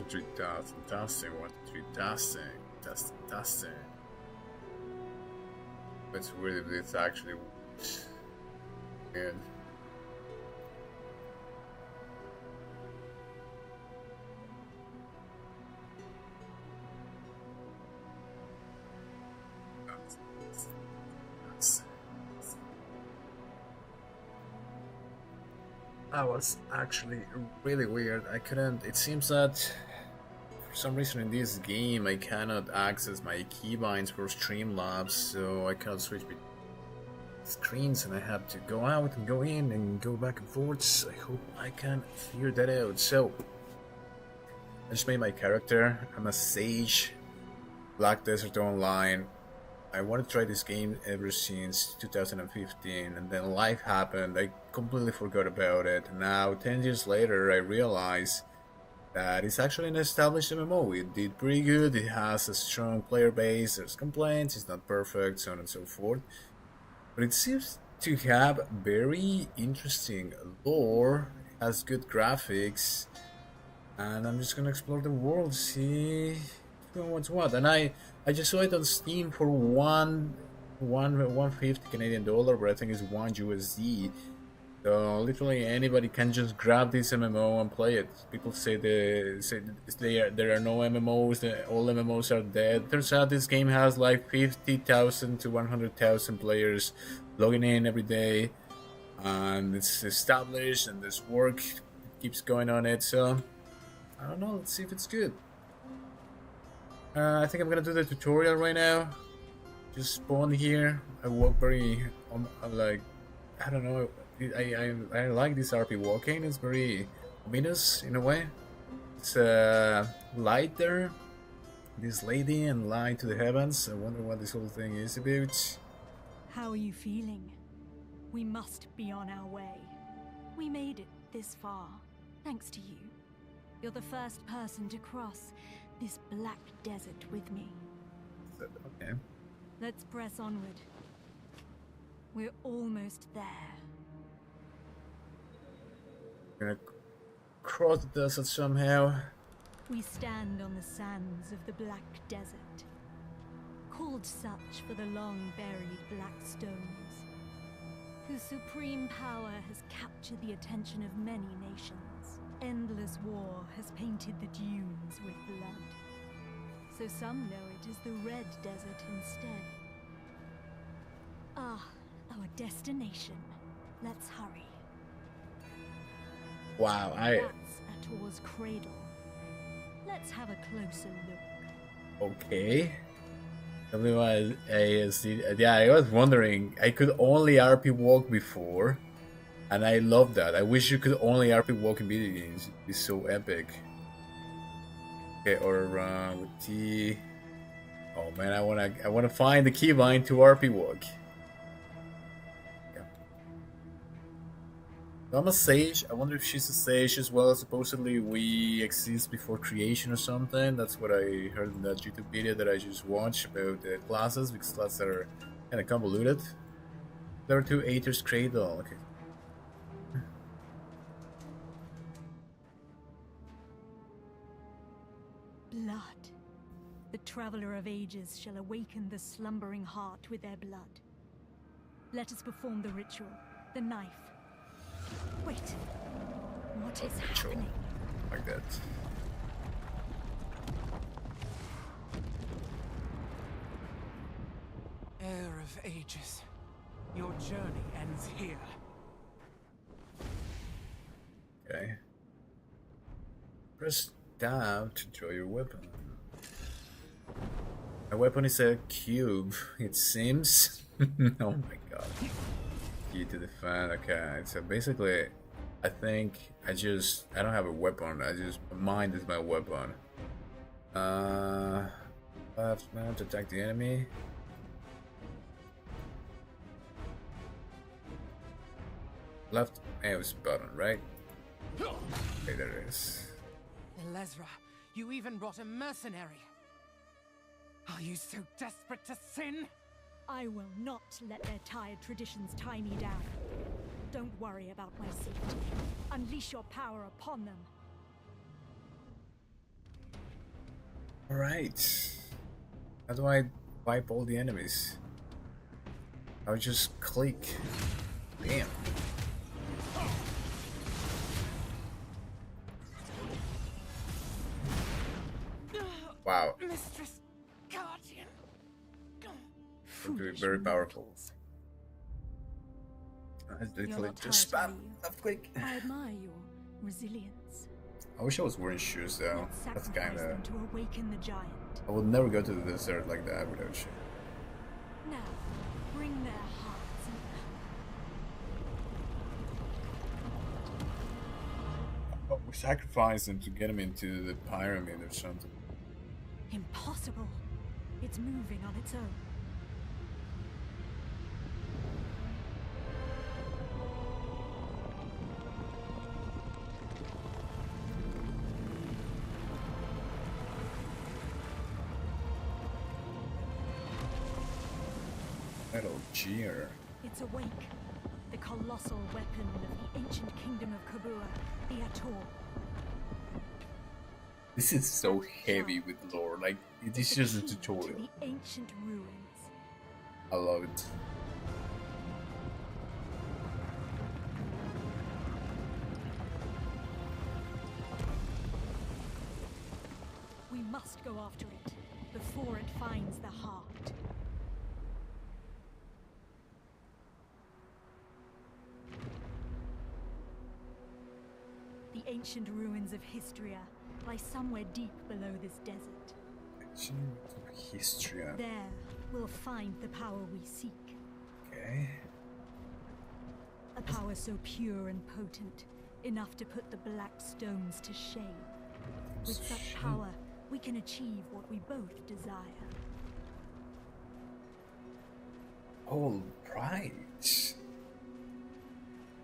2, 3 testing, 1, 2, 3 testing. It's weird if it's actually good. That was actually really weird. I couldn't. It seems that for some reason in this game I cannot access my keybinds for Streamlabs, so I cannot switch between screens and I have to go out and go in and go back and forth. I hope I can figure that out. So I just made my character. I'm a Sage, Black Desert Online. I wanted to try this game ever since 2015, and then life happened. I completely forgot about it. Now, 10 years later, I realize that it's actually an established MMO. It did pretty good. It has a strong player base. There's complaints. It's not perfect, so on and so forth. But it seems to have very interesting lore. It has good graphics, and I'm just gonna explore the world, see what's what. And I just saw it on Steam for 150 Canadian dollar, but I think it's 1 USD. So literally anybody can just grab this MMO and play it. People say there are no MMOs. All MMOs are dead. Turns out this game has like 50,000 to 100,000 players logging in every day, and it's established and there's work keeps going on it. So I don't know. Let's see if it's good. I think I'm gonna do the tutorial right now. Just spawn here. I walk very, like, I don't know. I like this RP walking. It's very ominous in a way. It's lighter. This lady and light to the heavens. I wonder what this whole thing is about. How are you feeling? We must be on our way. We made it this far, thanks to you. You're the first person to cross this black desert with me. Okay. Let's press onward. We're almost there. We're gonna cross the desert somehow. We stand on the sands of the Black Desert, called such for the long-buried black stones, whose supreme power has captured the attention of many nations. Endless war has painted the dunes with blood, so some know it as the Red Desert instead. Ah, our destination. Let's hurry. Wow, That's Ator's cradle. Let's have a closer look. Okay. Yeah, I was wondering. I could only RP walk before, and I love that. I wish you could only RP walk in video games. It'd be so epic. Okay, or with T. Oh man, I wanna find the keybind to RP walk. I'm a Sage. I wonder if she's a Sage as well. Supposedly we exist before creation or something. That's what I heard in that YouTube video that I just watched about the classes, because classes are kind of convoluted. Level 2 Aether's Cradle. Okay. Blood. The Traveler of Ages shall awaken the slumbering heart with their blood. Let us perform the ritual. The knife. Wait. What is happening? Like that. Heir of Ages, your journey ends here. Okay. Press down to draw your weapon. My weapon is a cube, it seems. Oh my god. Key to defend. Okay, so basically, I think I don't have a weapon. Mind is my weapon. Left now to attack the enemy. Left mouse button, right? Okay, there it is. Elezra, you even brought a mercenary. Are you so desperate to sin? I will not let their tired traditions tie me down. Don't worry about my safety. Unleash your power upon them. Alright. How do I wipe all the enemies? I'll just click. Damn. Wow. Mistress Guardian. Foolish very powerful. I literally just spam left click. I admire your resilience. I wish I was wearing shoes though. That's kinda. To awaken the giant. I would never go to the desert like that without shoes. Now, bring their hearts Oh, we sacrificed them to get him into the pyramid or something. Impossible. It's moving on its own. Metal Gear. It's awake. The colossal weapon of the ancient kingdom of Kabua, the Ator. This is so heavy with lore. Like, it is just a To tutorial. the ancient ruins. I love it. We must go after it before it finds the heart. The ancient ruins of Histria lie somewhere deep below this desert. History. There, we'll find the power we seek. Okay. A power so pure and potent, enough to put the black stones to shame. With such power, we can achieve what we both desire. All right.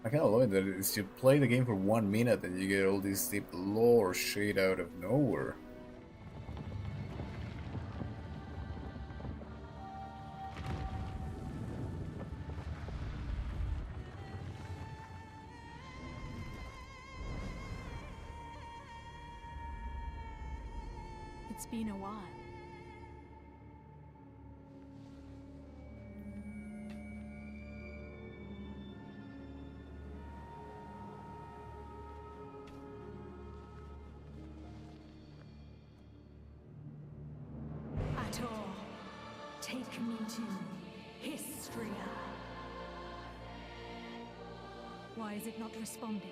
I kind of love it that it's you play the game for 1 minute and you get all this deep lore straight out of nowhere. It's been a while. Ator, take me to Histria. Why is it not responding?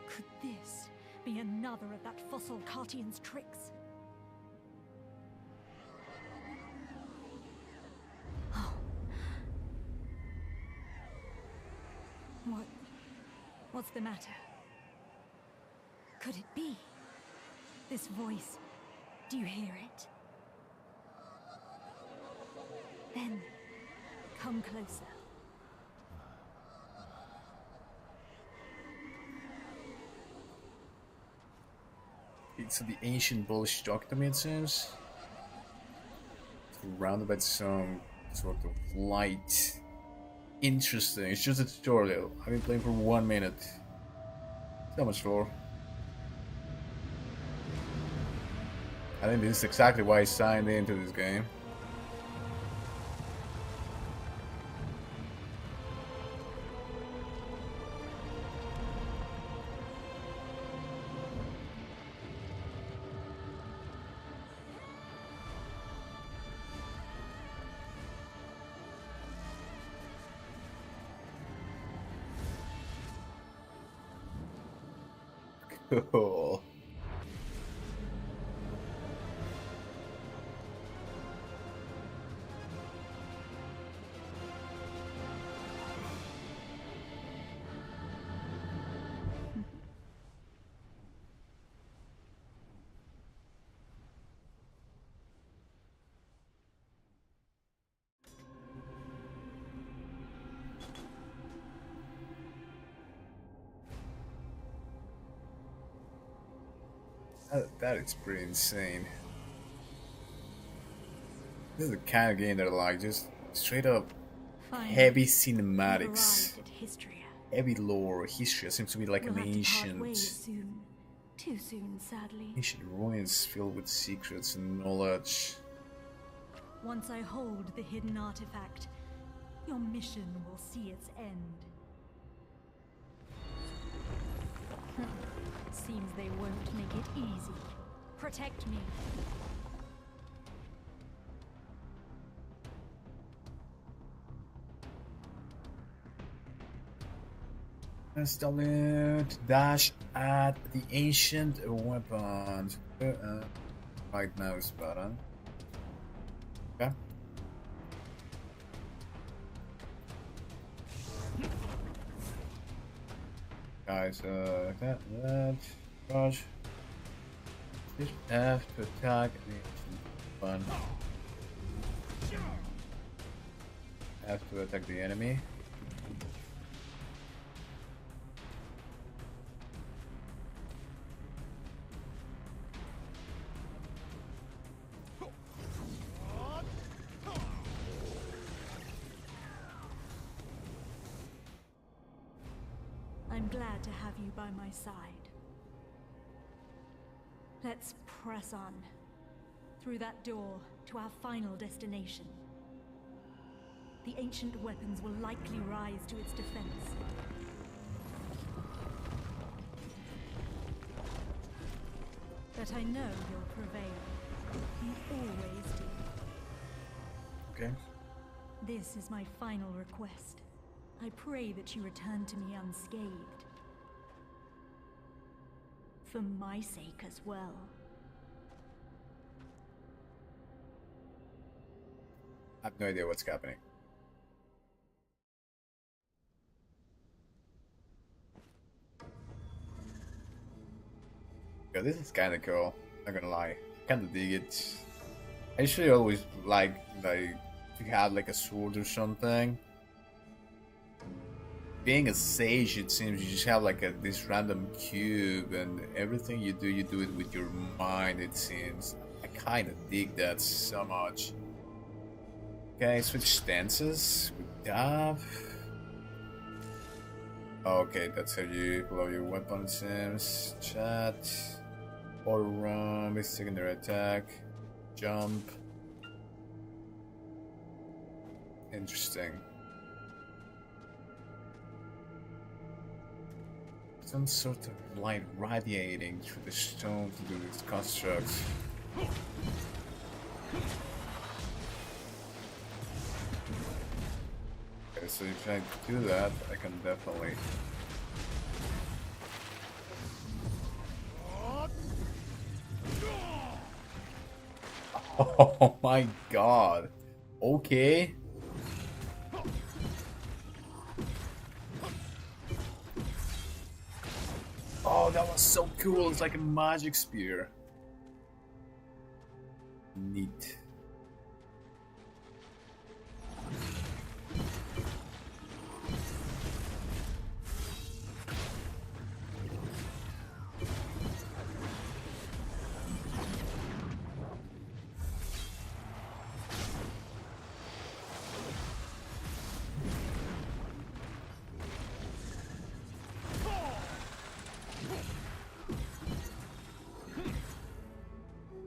Could this be another of that fossil Cartian's tricks? Oh. What's the matter? Could it be? This voice, do you hear it? Then, come closer. It's the ancient Polish document, it seems. Surrounded by some sort of light. Interesting. It's just a tutorial. I've been playing for 1 minute. So much lore. I think this is exactly why I signed into this game. Cool. That is pretty insane. This is the kind of game that I like, just straight up Finally, heavy we've cinematics, arrived at Histria. heavy lore. History seems to be like We'll an have to part ways ancient soon. Too soon, sadly. Ancient ruins filled with secrets and knowledge. Once I hold the hidden artifact, your mission will see its end. Seems they won't make it easy. Protect me. Salute, dash at the ancient weapons. Right mouse button. Okay. Guys, that, dodge. Just F to attack the ancient weapon. F to attack the enemy. I'm glad to have you by my side. Let's press on. Through that door to our final destination. The ancient weapons will likely rise to its defense. But I know you'll prevail. You always do. Okay. This is my final request. I pray that you return to me unscathed. For my sake as well. I have no idea what's happening. Yeah, this is kinda cool, not gonna lie. Kinda dig it. I usually always like if you had like a sword or something. Being a sage, it seems you just have like this random cube, and everything you do it with your mind, it seems. I kinda dig that so much. Okay, switch stances with dab. Okay, that's how you blow your weapon, it seems. Chat. Or roam, secondary attack. Jump. Interesting. Some sort of light radiating through the stone to do this construct. Okay, so if I do that, I can definitely... Oh my god. Okay. Oh, that was so cool. It's like a magic spear. Neat.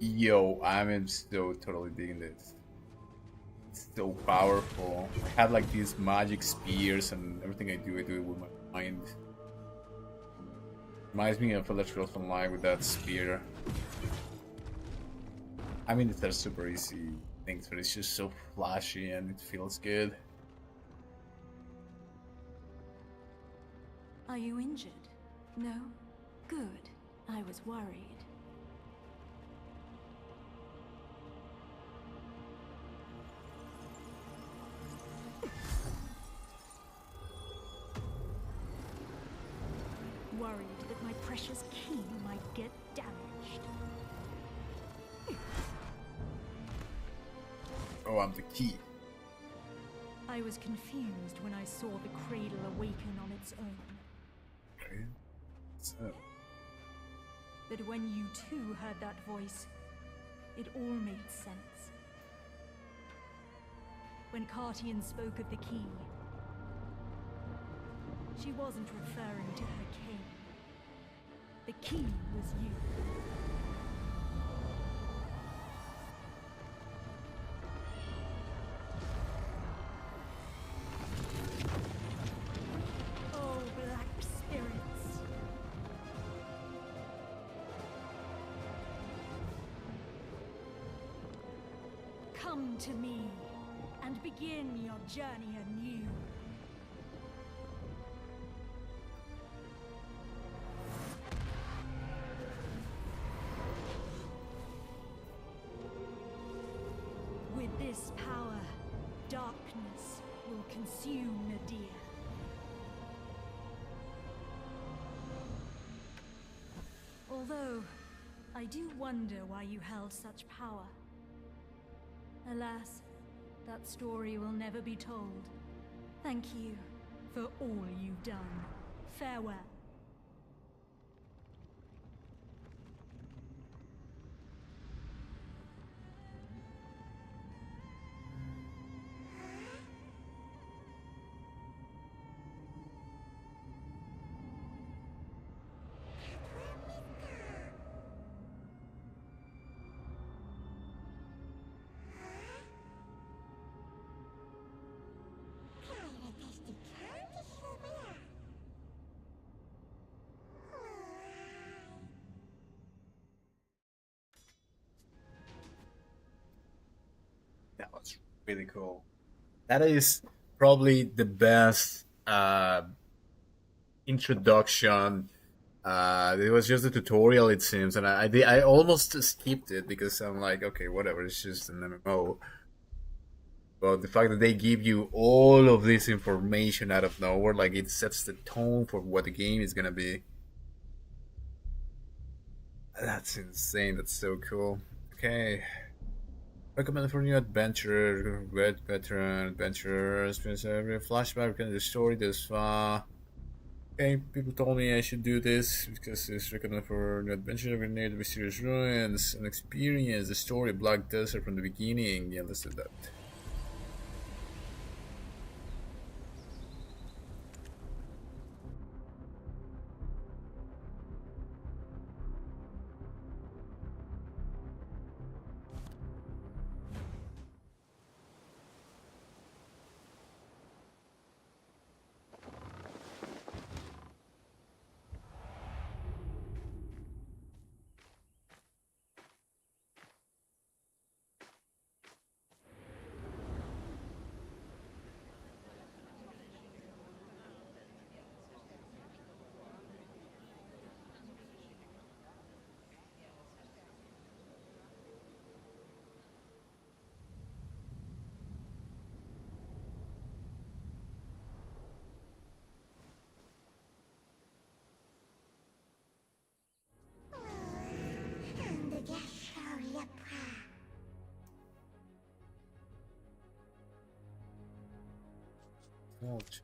Yo, I'm so totally digging this. It's so powerful. I have like these magic spears, and everything I do it with my mind. Reminds me of Electrical Online with that spear. I mean, they're super easy things, but it's just so flashy and it feels good. Are you injured? No? Good. I was worried. Worried that my precious key might get damaged. Oh, I'm the key. I was confused when I saw the cradle awaken on its own. Okay. So, But when you too heard that voice, it all made sense. When Cartian spoke of the key, she wasn't referring to her cane. The key was you. Oh, black spirits. Come to me and begin your journey anew. With this power, darkness will consume Nadir. Although, I do wonder why you held such power. Alas, that story will never be told. Thank you for all you've done. Farewell. That was really cool. That is probably the best introduction. It was just a tutorial, it seems, and I almost skipped it because I'm like, okay, whatever, it's just an MMO. But the fact that they give you all of this information out of nowhere, like it sets the tone for what the game is gonna be. That's insane. That's so cool. Okay. Recommended for new adventurer, veteran, adventurers, every flashback in the story thus far. Okay, people told me I should do this because it's recommended for new adventure every near the mysterious ruins and experience the story of Black Desert from the beginning. Yeah, let's do that. Ouch.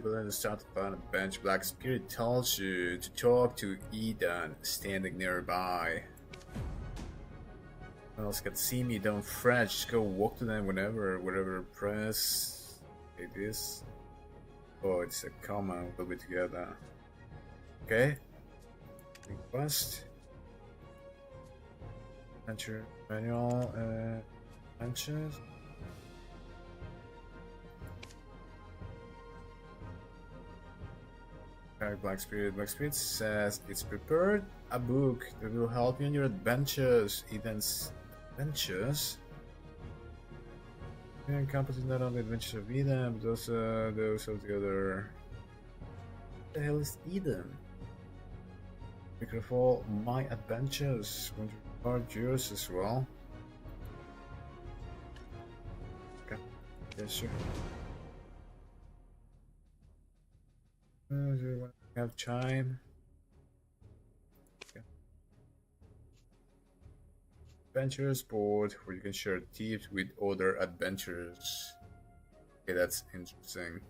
But then start to find a bench. Black Spirit tells you to talk to Eden standing nearby. No one else can see me, don't fret, just go walk to them wherever press. Like this. Oh, it's a command, we'll be together. Okay. Request. Enter manual, benches. Black Spirit says it's prepared a book that will help you in your adventures. Eden's adventures. It encompasses not only adventures of Eden, but also those of the other. What the hell is Eden? We could have all my adventures. Going to record yours as well. Okay. Yes, sure. Do you want to have time? Okay. Adventurers board where you can share tips with other adventurers. Okay, that's interesting.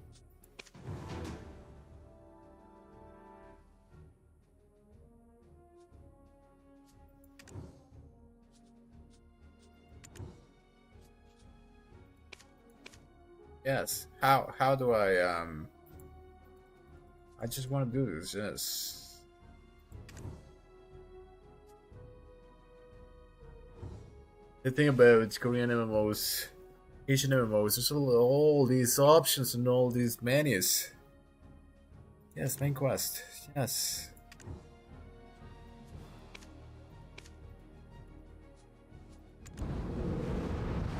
Yes. How do I just want to do this, yes. The thing about Korean MMOs, Asian MMOs, there's all these options and all these menus. Yes, main quest. Yes.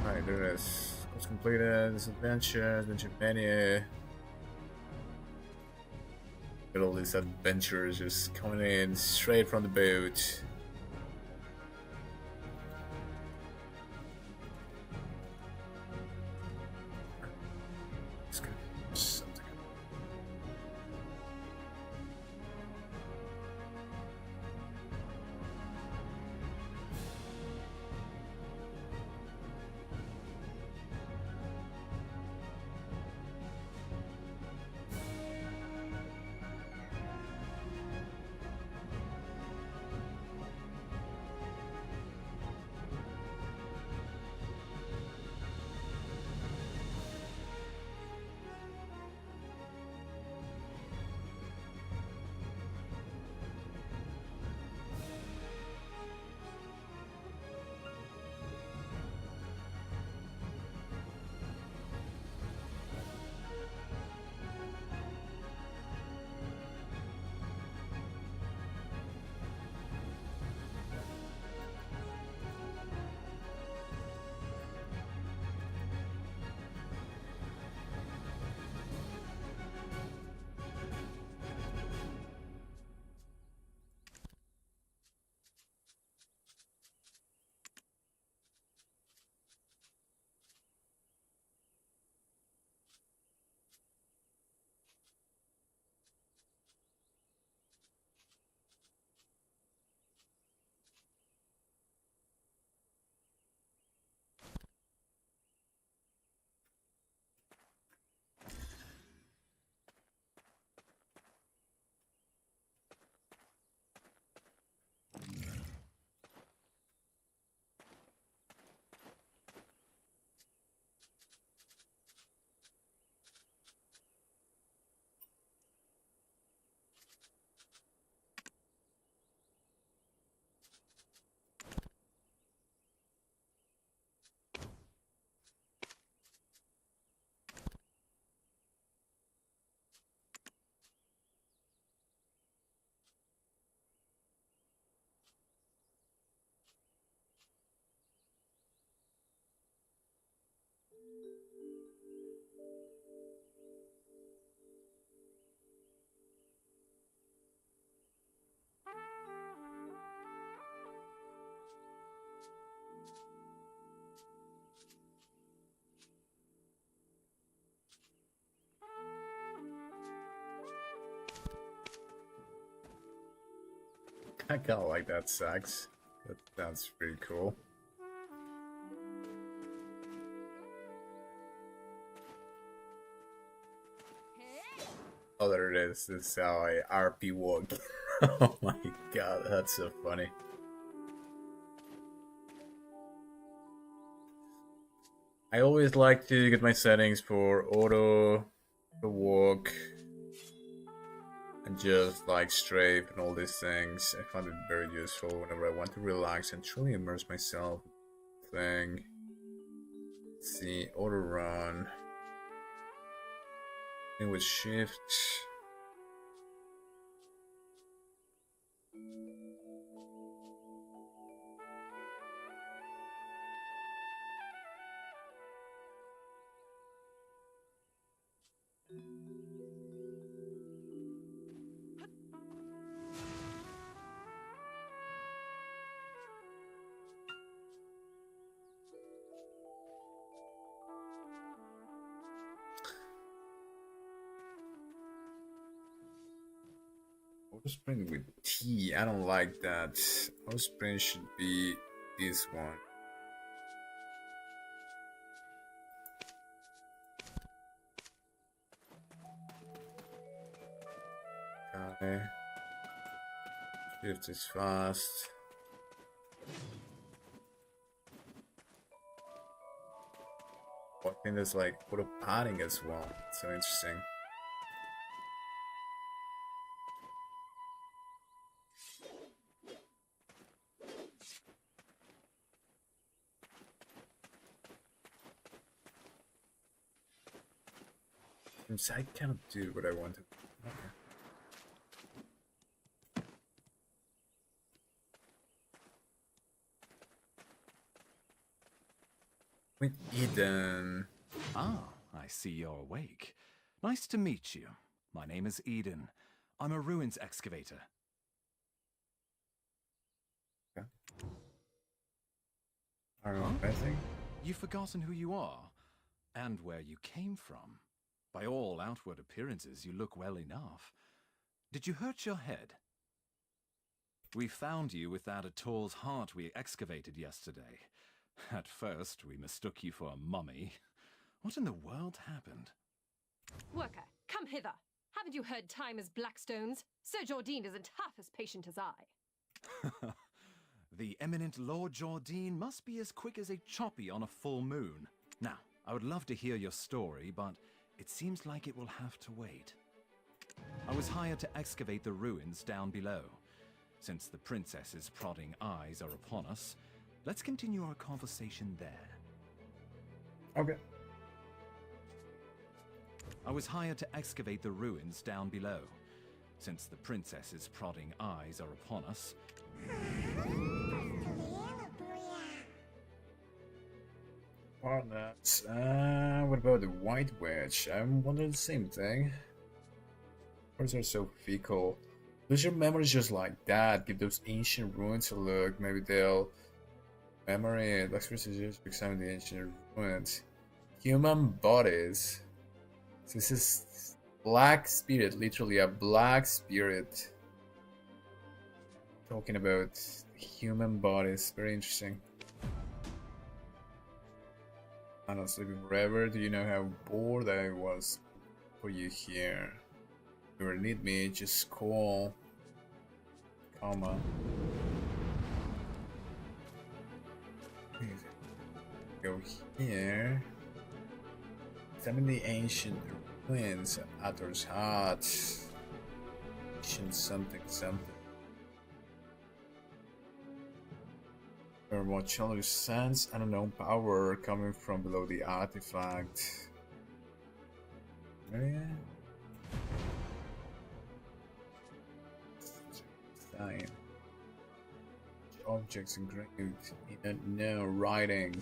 Alright, do this. Let's complete this adventure menu. Get all these adventurers just coming in straight from the boat. Let's go. Something. I kind of like that sax. That sounds pretty cool. Oh, there it is. This is how I RP walk. Oh my god, that's so funny. I always like to get my settings for auto, the walk, and just like strafe and all these things. I find it very useful whenever I want to relax and truly immerse myself. Thing. Let's see, auto run. It was shift. Auto sprint with T. I don't like that. Auto sprint should be this one. Okay. Shift is fast. What? I think there's like photo padding as well. So interesting. I cannot do what I wanted. Okay. With Eden. Ah, I see you're awake. Nice to meet you. My name is Eden. I'm a ruins excavator. Okay. I don't know, anything? You've forgotten who you are and where you came from. By all outward appearances, you look well enough. Did you hurt your head? We found you without a Tor's heart we excavated yesterday. At first, we mistook you for a mummy. What in the world happened? Worker, come hither. Haven't you heard time is blackstones? Sir Jordine isn't half as patient as I. The eminent Lord Jordine must be as quick as a choppy on a full moon. Now, I would love to hear your story, but it seems like it will have to wait. I was hired to excavate the ruins down below. Since the princess's prodding eyes are upon us, let's continue our conversation there. Okay. I was hired to excavate the ruins down below. Since the princess's prodding eyes are upon us... Partners. What about the White Wedge? I'm wondering the same thing. Words are so fickle. Lose your memories just like that. Give those ancient ruins a look. Maybe they'll memory it. Let's examine the ancient ruins. Human bodies. So this is black spirit, literally a black spirit. Talking about human bodies. Very interesting. I'm not sleeping forever. Do you know how bored I was for you here? If you ever need me, just call. Comma. Go here. Examine the ancient ruins at Attor's Hut. Ancient something something. Or what challenge sense an unknown power coming from below the artifact. Oh, yeah. Sign. Objects engraved in no writing.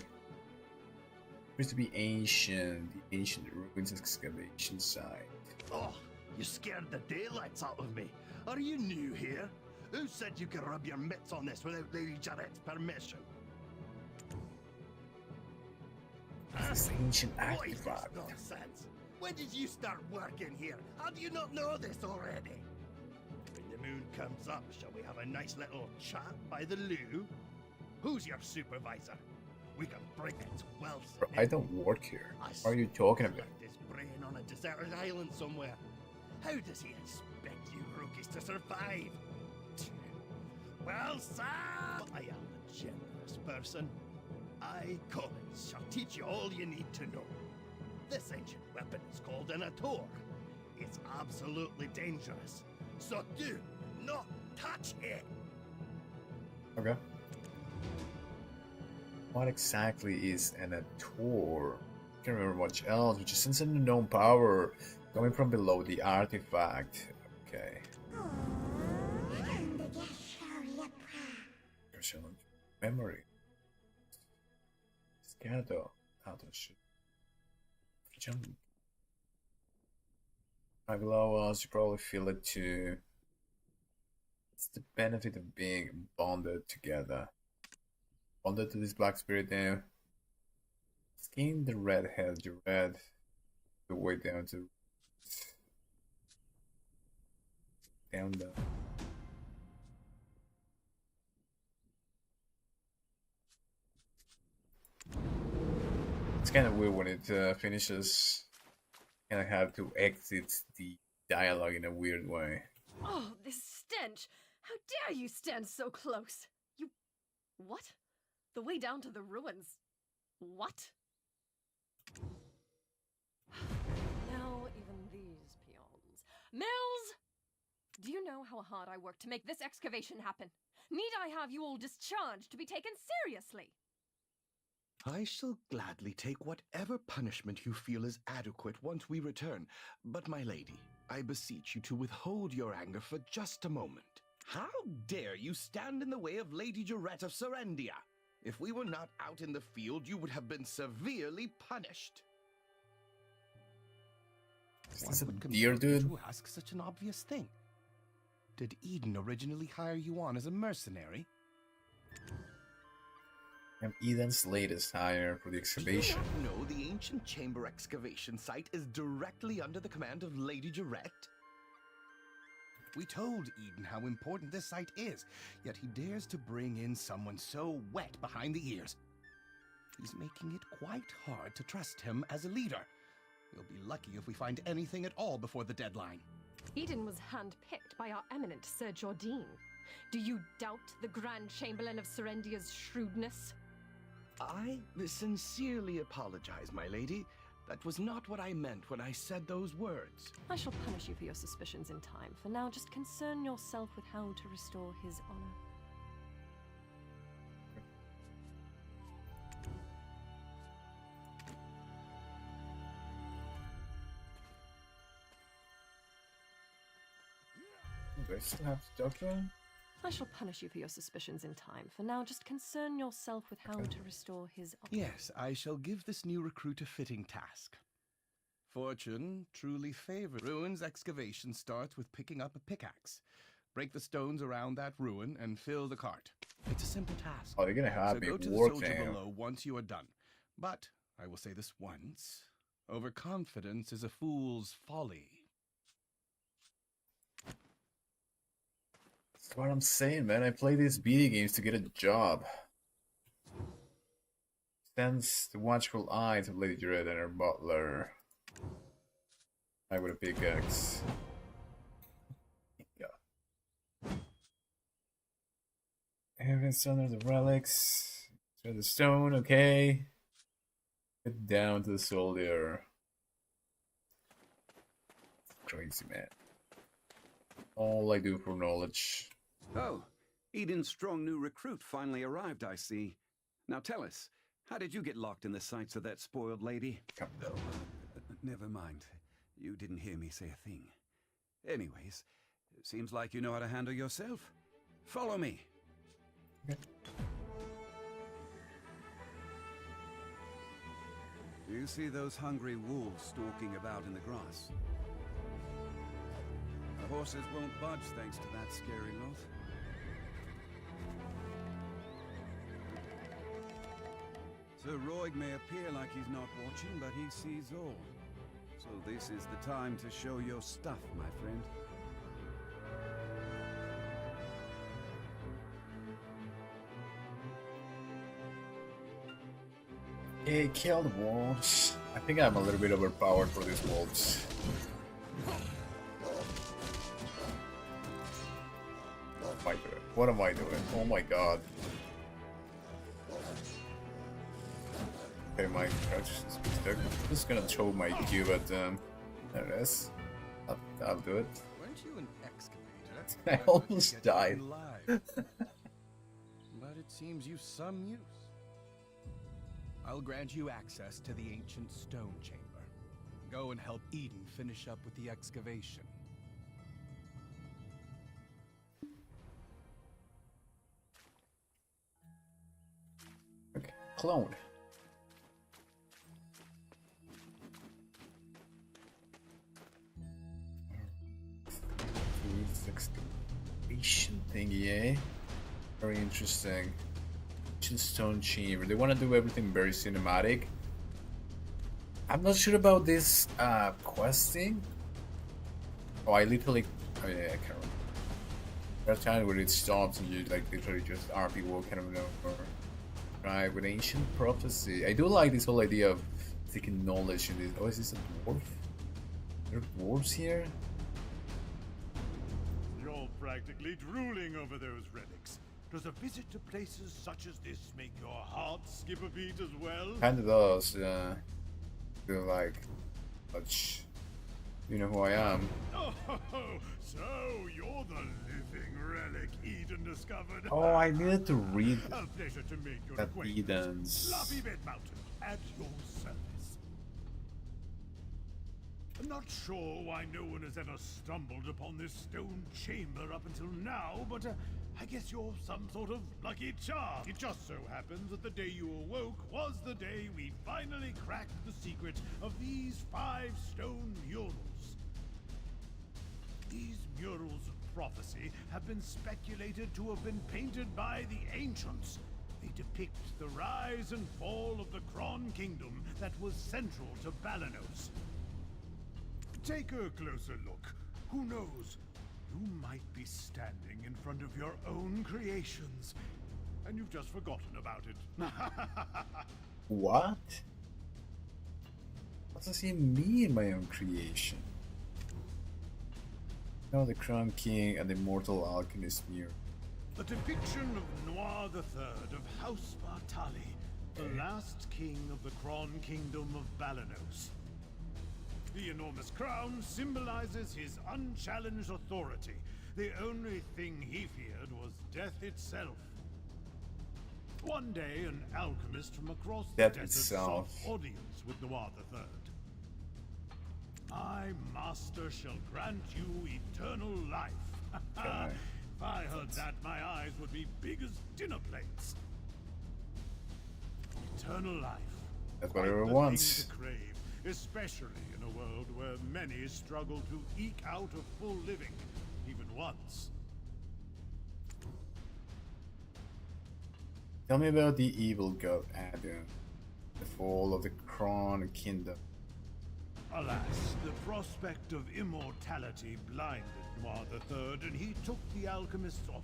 Appears to be ancient. The ancient ruins excavation site. Oh, you scared the daylights out of me. Are you new here? Who said you could rub your mitts on this without Lady Jarrett's permission? This is ancient What is this artifact. nonsense? When did you start working here? How do you not know this already? When the moon comes up, shall we have a nice little chat by the loo? Who's your supervisor? We can bring it to well. Bro, I don't work here. What are you talking about? Left his brain on a deserted island somewhere. How does he expect you rookies to survive? Well, sir, I am a generous person. I, Collins, shall teach you all you need to know. This ancient weapon is called an Ator. It's absolutely dangerous, so do not touch it. Okay. What exactly is an Ator? I can't remember much else, which is since an unknown power coming from below the artifact. Okay. Personal memory. Scato. Out of shit. Jump. Right below us, you probably feel it too. It's the benefit of being bonded together. Bonded to this black spirit now. Skin the red head, you red. The way down to down. It's kind of weird when it finishes, and I have to exit the dialogue in a weird way. Oh, this stench! How dare you stand so close? You... What? The way down to the ruins? What? Mills! Do you know how hard I worked to make this excavation happen? Need I have you all discharged to be taken seriously? I shall gladly take whatever punishment you feel is adequate once we return. But, my lady, I beseech you to withhold your anger for just a moment. How dare you stand in the way of Lady Jarette of Serendia? If we were not out in the field, you would have been severely punished. Is this a What would deer, compel you dude? to ask such an obvious thing? Did Eden originally hire you on as a mercenary? I'm Eden's latest hire for the excavation. No, the ancient chamber excavation site is directly under the command of Lady Jarette. We told Eden how important this site is, yet he dares to bring in someone so wet behind the ears. He's making it quite hard to trust him as a leader. We'll be lucky if we find anything at all before the deadline. Eden was handpicked by our eminent Sir Jordine. Do you doubt the Grand Chamberlain of Serendia's shrewdness? I sincerely apologize, my lady. That was not what I meant when I said those words. I shall punish you for your suspicions in time. For now, just concern yourself with how to restore his honor. Do I still have to talk to him? I shall punish you for your suspicions in time. For now, just concern yourself with how to restore his honor. Yes, I shall give this new recruit a fitting task. Fortune truly favors. Ruin's excavation starts with picking up a pickaxe. Break the stones around that ruin and fill the cart. It's a simple task. Oh, they're gonna have So me go to the work soldier now. below once you are done. But, I will say this once, overconfidence is a fool's folly. That's what I'm saying, man. I play these BD games to get a job. Stands the watchful eyes of Lady Jarette and her butler. I with a pickaxe. Yeah. Everything's under the relics. Through the stone, okay. Get down to the soldier. Crazy, man. All I do for knowledge. Oh, Eden's strong new recruit finally arrived, I see. Now tell us, how did you get locked in the sights of that spoiled lady? Come Oh, never mind. You didn't hear me say a thing. Anyways, it seems like you know how to handle yourself. Follow me. Okay. Do you see those hungry wolves stalking about in the grass? The horses won't budge thanks to that scary lot. Sir Roig may appear like he's not watching, but he sees all. So this is the time to show your stuff, my friend. Okay, kill the wolves. I think I'm a little bit overpowered for these wolves. What am I doing? What am I doing? Oh my god. Okay, my crouch is stuck. I'm just gonna throw my cube at them. There it is. I'll do it. Weren't you an excavator? I Why would you almost get died. eaten alive? But it seems you've some use. I'll grant you access to the ancient stone chamber. Go and help Eden finish up with the excavation. Okay, clone. Excavation thingy, eh? Very interesting. Ancient stone chamber. They want to do everything very cinematic. I'm not sure about this questing. Oh, I mean, I can't remember. There are times where it stops and you like literally just RP walk kind of know. Right, with ancient prophecy. I do like this whole idea of taking knowledge in this. Oh, is this a dwarf? There are dwarves here? You're practically drooling over those relics. Does a visit to places such as this make your heart skip a beat as well? Kinda does, feel like much You know who I am. Oh, so you're the living relic Eden discovered. Oh, I needed to read A pleasure to make your that acquaintance. Eden's. Fluffy Bed Mountain, at your service. I'm not sure why no one has ever stumbled upon this stone chamber up until now, but I guess you're some sort of lucky charm. It just so happens that the day you awoke was the day we finally cracked the secret of these 5 stone murals. These murals of prophecy have been speculated to have been painted by the ancients. They depict the rise and fall of the Kron Kingdom that was central to Balanos. Take a closer look. Who knows? You might be standing in front of your own creations, and you've just forgotten about it. What? What does he mean, my own creation? No, the Crown King and the Immortal Alchemist mirror. A depiction of Noir III of House Bartali, the last king of the Kron Kingdom of Balanos. The enormous crown symbolizes his unchallenged authority. The only thing he feared was death itself. One day, an alchemist from across the Death desert itself. sought audience with Noir III. My master shall grant you eternal life. Okay. If I heard that, my eyes would be big as dinner plates. Eternal life. That's what Quite everyone the wants. thing to crave, especially in a world where many struggle to eke out a full living, even once. Tell me about the evil god Adam, the fall of the Kron Kingdom. Alas, the prospect of immortality blinded Noir III, and he took the alchemist's offer.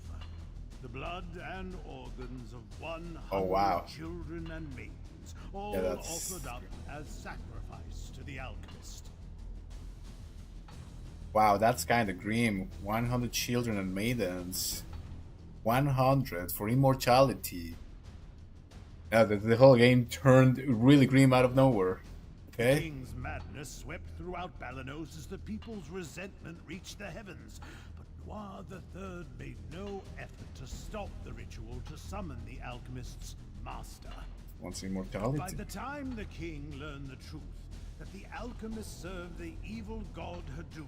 The blood and organs of 100 wow. children and maidens, all Yeah, that's- offered up as sacrifice to the alchemist. Wow, that's kind of grim. 100 children and maidens. 100 for immortality. The whole game turned really grim out of nowhere. The Okay? king's madness swept throughout Balanos as the people's resentment reached the heavens. But Noir III made no effort to stop the ritual to summon the alchemist's master. Wants By immortality. the time the king learned the truth, that the alchemist served the evil god Hadum,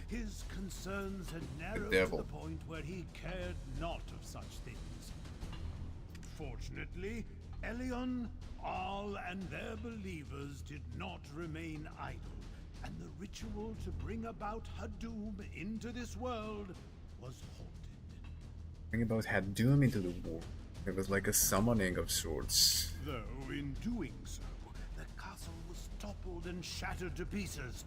his concerns had narrowed to devil. the point where he cared not of such things. Fortunately, Elion, Arl, and their believers did not remain idle, and the ritual to bring about Hadum into this world was halted. Thing about had Doom into the war. It was like a summoning of sorts. Though, in doing so, the castle was toppled and shattered to pieces.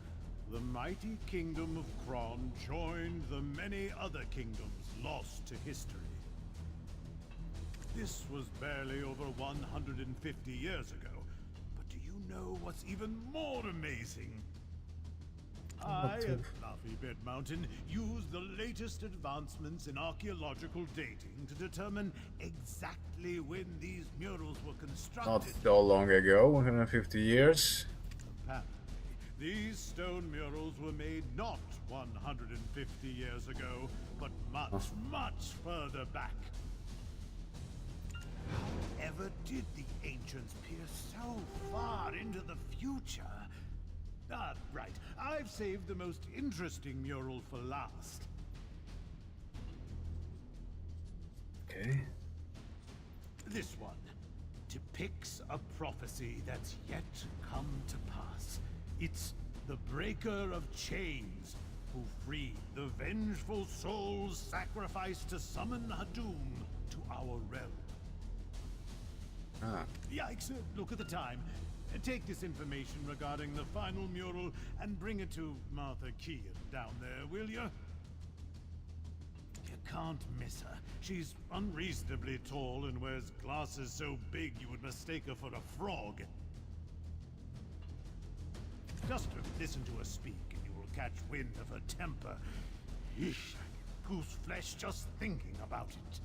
The mighty kingdom of Kron joined the many other kingdoms lost to history. This was barely over 150 years ago, but do you know what's even more amazing? I, at Fluffy Bed Mountain, used the latest advancements in archaeological dating to determine exactly when these murals were Not constructed. so long ago, 150 years. Apparently, these stone murals were made not 150 years ago, but much, much further back. However did the ancients peer so far into the future? Ah, right. I've saved the most interesting mural for last. Okay. This one depicts a prophecy that's yet to come to pass. It's the Breaker of Chains, who freed the vengeful souls sacrificed to summon Hadum to our realm. Ah. Yikes, look at the time. Take this information regarding the final mural and bring it to Martha Kean down there, will you? You can't miss her. She's unreasonably tall and wears glasses so big you would mistake her for a frog. Just listen to her speak and you will catch wind of her temper. Eesh, goose flesh just thinking about it.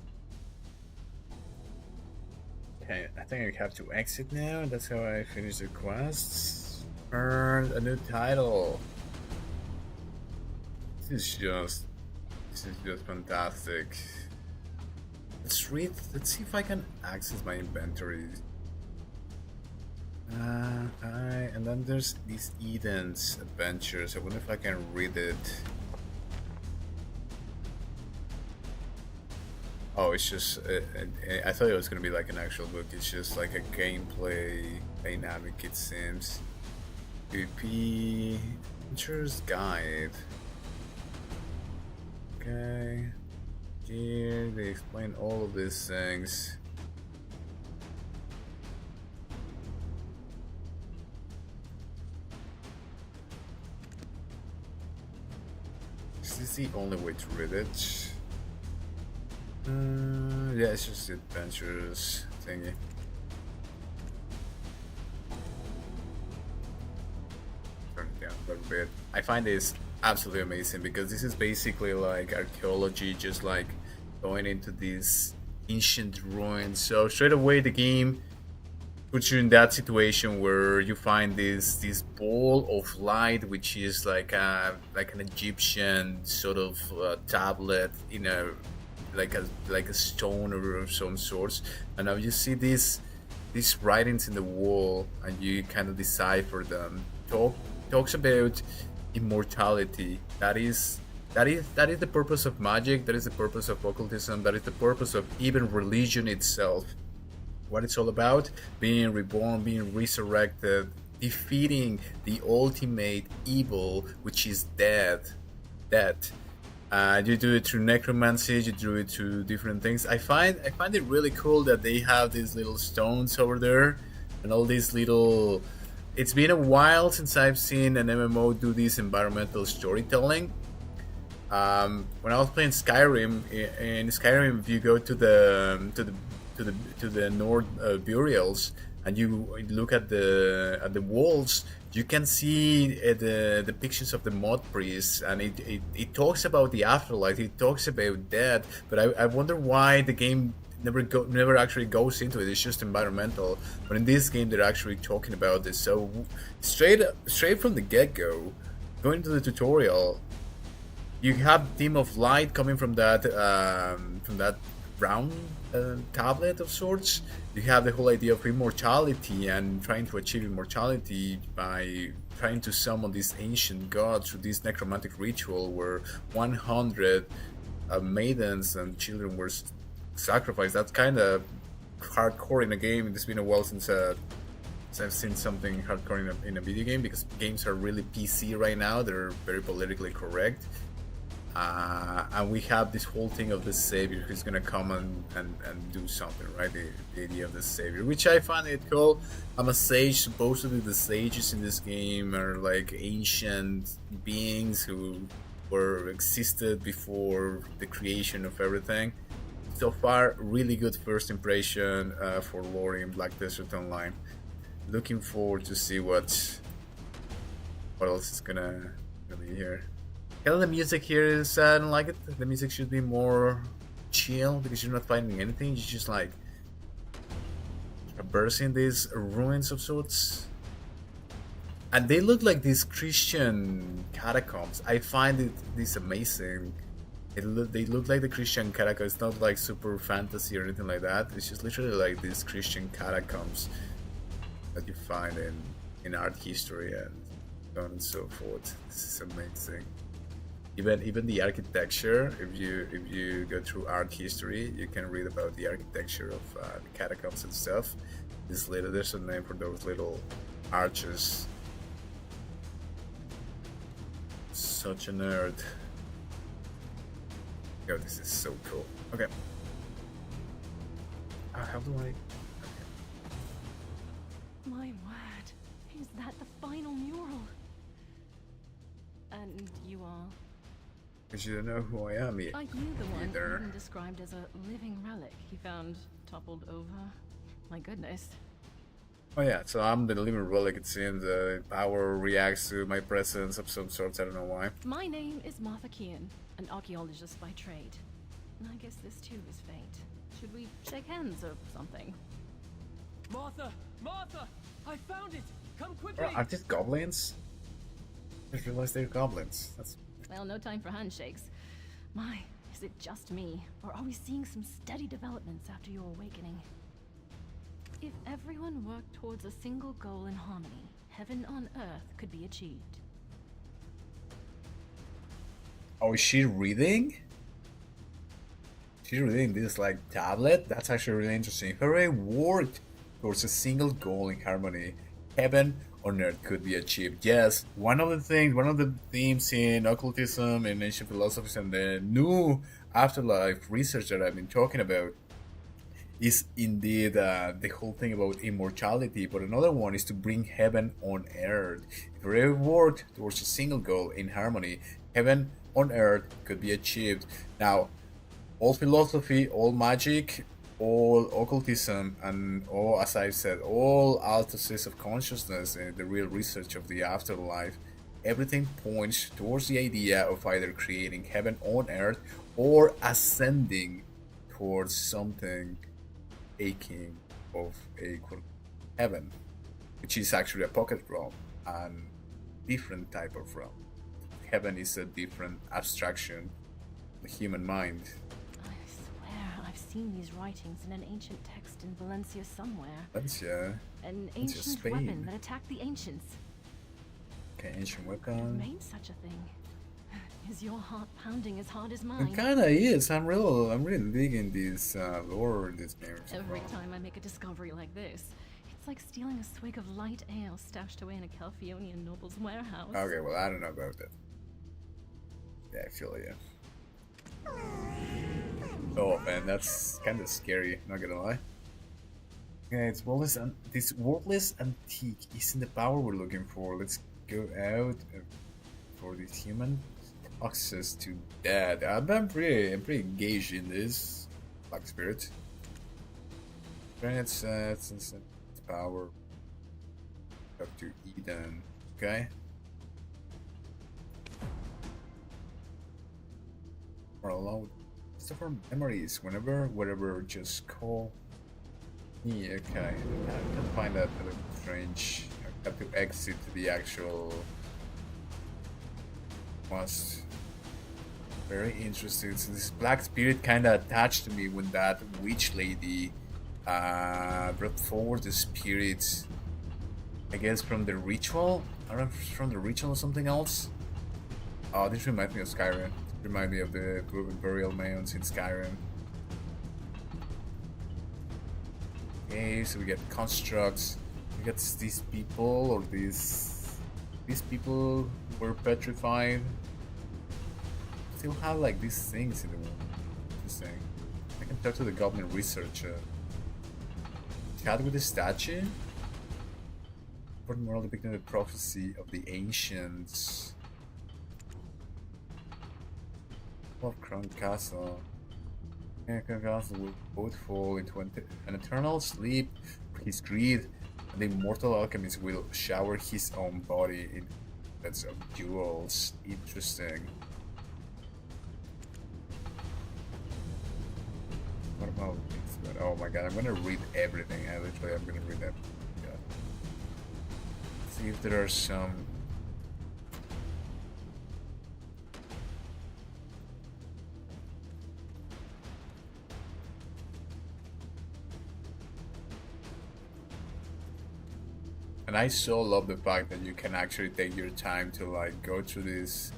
Okay, I think I have to exit now, and that's how I finish the quests. Earned a new title. This is just fantastic. Let's read. Let's see if I can access my inventory. And then there's these Eden's adventures. I wonder if I can read it. Oh, it's just. I thought it was gonna be like an actual book. It's just like a gameplay dynamic. It seems. PvP Adventurer's Guide. Okay. Here they explain all of these things. Is this the only way to read it? Yeah, it's just the adventures thingy. Turn it down a little bit. I find this absolutely amazing because this is basically like archaeology, just like going into these ancient ruins. So straight away the game puts you in that situation where you find this ball of light, which is like an Egyptian sort of tablet, you know, like a stone or of some sorts. And now you see these writings in the wall, and you kind of decipher them. Talks about immortality. That is the purpose of magic. That is the purpose of occultism. That is the purpose of even religion itself. What it's all about: being reborn, being resurrected, defeating the ultimate evil, which is death. You do it through necromancy. You do it through different things. I find it really cool that they have these little stones over there, and all these little. It's been a while since I've seen an MMO do this environmental storytelling. When I was playing Skyrim, in Skyrim, if you go to the North Burials and you look at the walls, you can see the depictions of the mud priests, and it talks about the afterlife. It talks about death, but I wonder why the game never actually goes into it. It's just environmental. But in this game, they're actually talking about this. So straight from the get-go, going to the tutorial, you have Theme of Light coming from that round tablet of sorts. You have the whole idea of immortality and trying to achieve immortality by trying to summon these ancient gods through this necromantic ritual where 100 maidens and children were sacrificed. That's kind of hardcore in a game. It's been a while since I've seen something hardcore in a video game, because games are really PC right now. They're very politically correct. And we have this whole thing of the savior who's gonna come and do something, right? The idea of the savior, which I find it cool. I'm a sage. Supposedly the sages in this game are like ancient beings who existed before the creation of everything. So far, really good first impression for lore in Black Desert Online. Looking forward to see what else is gonna be here. Kind of the music here is I don't like it. The music should be more chill because you're not finding anything. You're just like traversing these ruins of sorts, and they look like these Christian catacombs. I find this amazing. They look like the Christian catacombs. It's not like super fantasy or anything like that. It's just literally like these Christian catacombs that you find in art history and so on and so forth. This is amazing. Even the architecture. If you go through art history, you can read about the architecture of the catacombs and stuff. There's a name for those little arches. Such a nerd. Yo, this is so cool. Okay. How do I... Okay. My word, is that the final mural? And you are? Because you don't know who I am Are you the one either. Ethan described as a living relic he found toppled over? My goodness. Oh yeah, so I'm the living relic. It seems power reacts to my presence of some sorts. I don't know why. My name is Martha Kean, an archaeologist by trade. And I guess this too is fate. Should we shake hands or something? Martha! Martha! I found it! Come quickly! Are these goblins? I just realized they're goblins. That's Well, no time for handshakes. My, is it just me? Or are we seeing some steady developments after your awakening? If everyone worked towards a single goal in harmony, heaven on earth could be achieved. Oh, is she reading? She's reading this like tablet? That's actually really interesting. If everyone worked towards a single goal in harmony, heaven on earth could be achieved. Yes, one of the themes in occultism and ancient philosophies and the new afterlife research that I've been talking about is indeed the whole thing about immortality. But another one is to bring heaven on earth. If we worked towards a single goal in harmony, heaven on earth could be achieved. Now, all philosophy, all magic, all occultism, and all, as I said, all alternatives of consciousness and the real research of the afterlife, everything points towards the idea of either creating heaven on earth or ascending towards something akin of a heaven, which is actually a pocket realm and different type of realm. Heaven is a different abstraction, the human mind. I've seen these writings in an ancient text in Valencia somewhere. Valencia? An Valencia, ancient Spain. weapon that attacked the ancients. Okay, ancient Could weapon. made such a thing. Is your heart pounding as hard as mine? It kinda is. I'm really digging this lore in this game. Every time I make a discovery like this, it's like stealing a swig of light ale stashed away in a Calphionian noble's warehouse. Okay, well, I don't know about that. Yeah, I feel you. Oh man, that's kind of scary, not gonna lie. Okay, it's worthless this worthless antique isn't the power we're looking for. Let's go out for this human access to that. I'm pretty engaged in this Black Spirit. Granite it's power up to Eden. Okay. Or alone. Stuff from memories. Wherever, just call me. Okay. I can find that a little strange. I have to exit the actual quest. Very interesting. So this Black Spirit kind of attached to me when that witch lady brought forward the spirits. I guess from the ritual. I don't know if it's from the ritual or something else. Oh, this reminds me of Skyrim. Remind me of the burial mounds in Skyrim. Okay, so we get constructs. We get these people, or these people were petrified. Still have like these things in the world. Interesting. I can talk to the government researcher. Chat with the statue. Important moral depicting the prophecy of the ancients. Of Crown Castle. Crown Castle will both fall into an eternal sleep for his greed, and the immortal alchemist will shower his own body in beds of jewels. Interesting. What about this? Oh my god, I'm gonna read everything. I'm gonna read that. Yeah. See if there are some. And I so love the fact that you can actually take your time to like go through these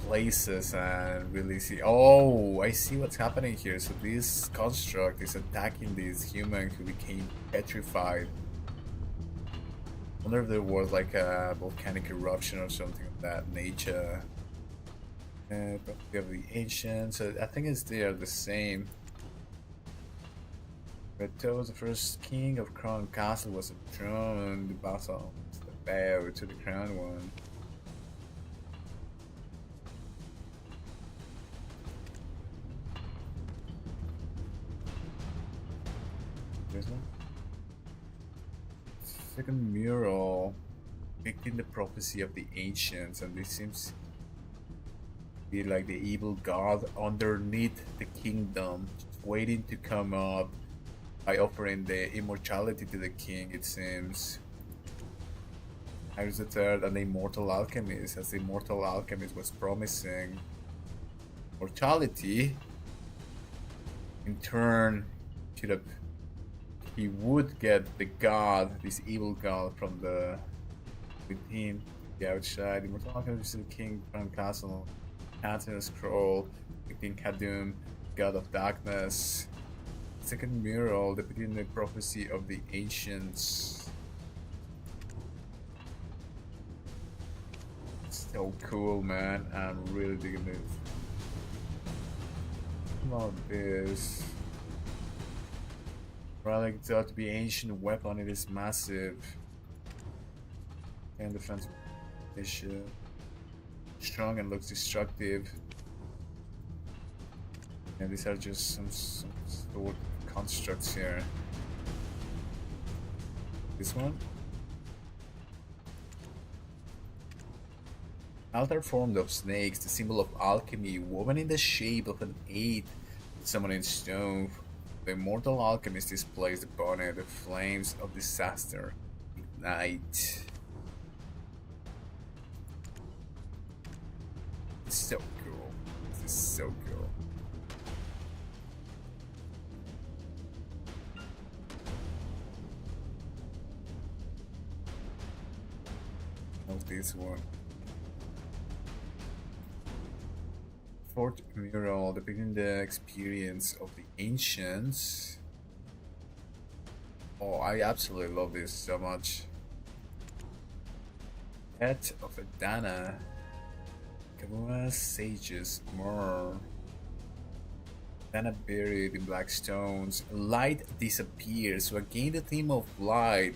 places and really see. Oh, I see what's happening here. So this construct is attacking these humans who became petrified. I wonder if there was like a volcanic eruption or something of that nature. But we have the ancients. So I think they are the same. Beto, the first king of Crown Castle, was enthroned. The vassal bow to the crown one. There's one. Second mural depicting the prophecy of the ancients, and this seems to be like the evil god underneath the kingdom, just waiting to come up. By offering the immortality to the king, it seems. Iris the Third and the Immortal Alchemist, as the Immortal Alchemist was promising mortality. In turn, he would get the god, this evil god from within, the outside. Immortal Alchemist is the king from castle, Canton scroll, the King Kadum, god of darkness. Second mural depicting the prophecy of the ancients. So cool, man. I'm really digging this. Come on, this. Relic thought to be ancient weapon, it is massive. And defense issue. Strong and looks destructive. And these are just some sort of constructs here. This one. Altar formed of snakes, the symbol of alchemy, woven in the shape of an 8 summoned in stone. The immortal alchemist displays upon it the flames of disaster ignite. It's so cool. This is so cool. Of this one. Fourth mural depicting the experience of the ancients. Oh, I absolutely love this so much. Head of Adana. Kamua sages more. Adana buried in black stones. Light disappears. So again, the theme of light.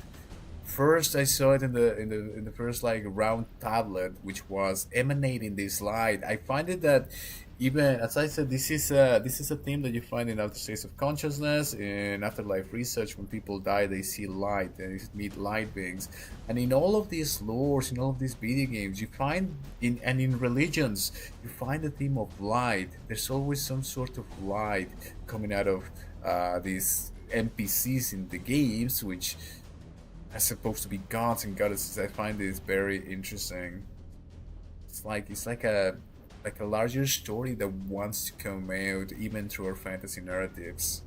First, I saw it in the first like round tablet, which was emanating this light. I find it that even as I said, this is a theme that you find in other states of consciousness. In afterlife research, when people die, they see light, they meet light beings, and in all of these lores, in all of these video games, you find in religions, you find the theme of light. There's always some sort of light coming out of these NPCs in the games, which are supposed to be gods and goddesses. I find this very interesting. It's like a larger story that wants to come out even through our fantasy narratives.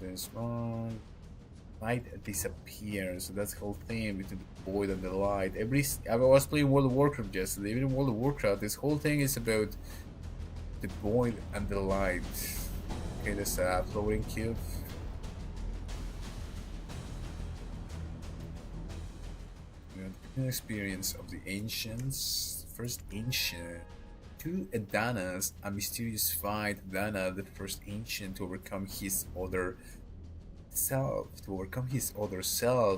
This one, light disappears. So that's the whole thing between the void and the light. I was playing World of Warcraft yesterday. Even in World of Warcraft, this whole thing is about the void and the light. Okay, there's a floating cube. Experience of the ancients. First ancient. Two Adanas, a mysterious fight. Adana, the first ancient, to overcome his other self.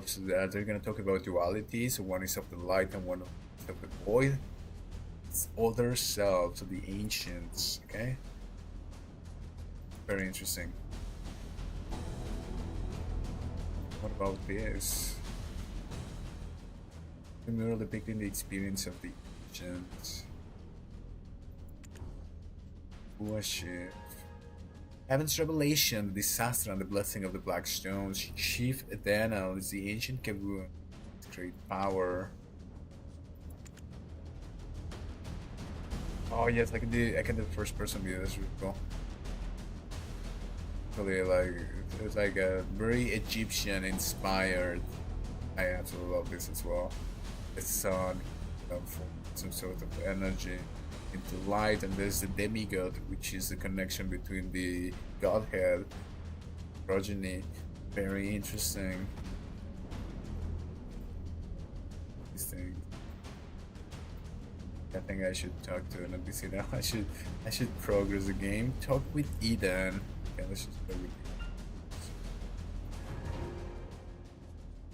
So that they're gonna talk about duality. So one is of the light and one of the void. It's other self, so the ancients. Okay. Very interesting. What about this? The mural depicting the experience of the ancients. Worship. Heaven's revelation, the disaster and the blessing of the black stones. Chief Adana is the ancient Kaboom. Great power. Oh yes, I can do first person view. That's really cool. Really, like it's like a very Egyptian inspired. I absolutely love this as well. The sun, some sort of energy into light, and there's the demigod, which is the connection between the godhead, progeny. Very interesting. These things. I think I should talk to an NPC now. I should progress the game. Talk with Eden. Okay, let's just go with Eden.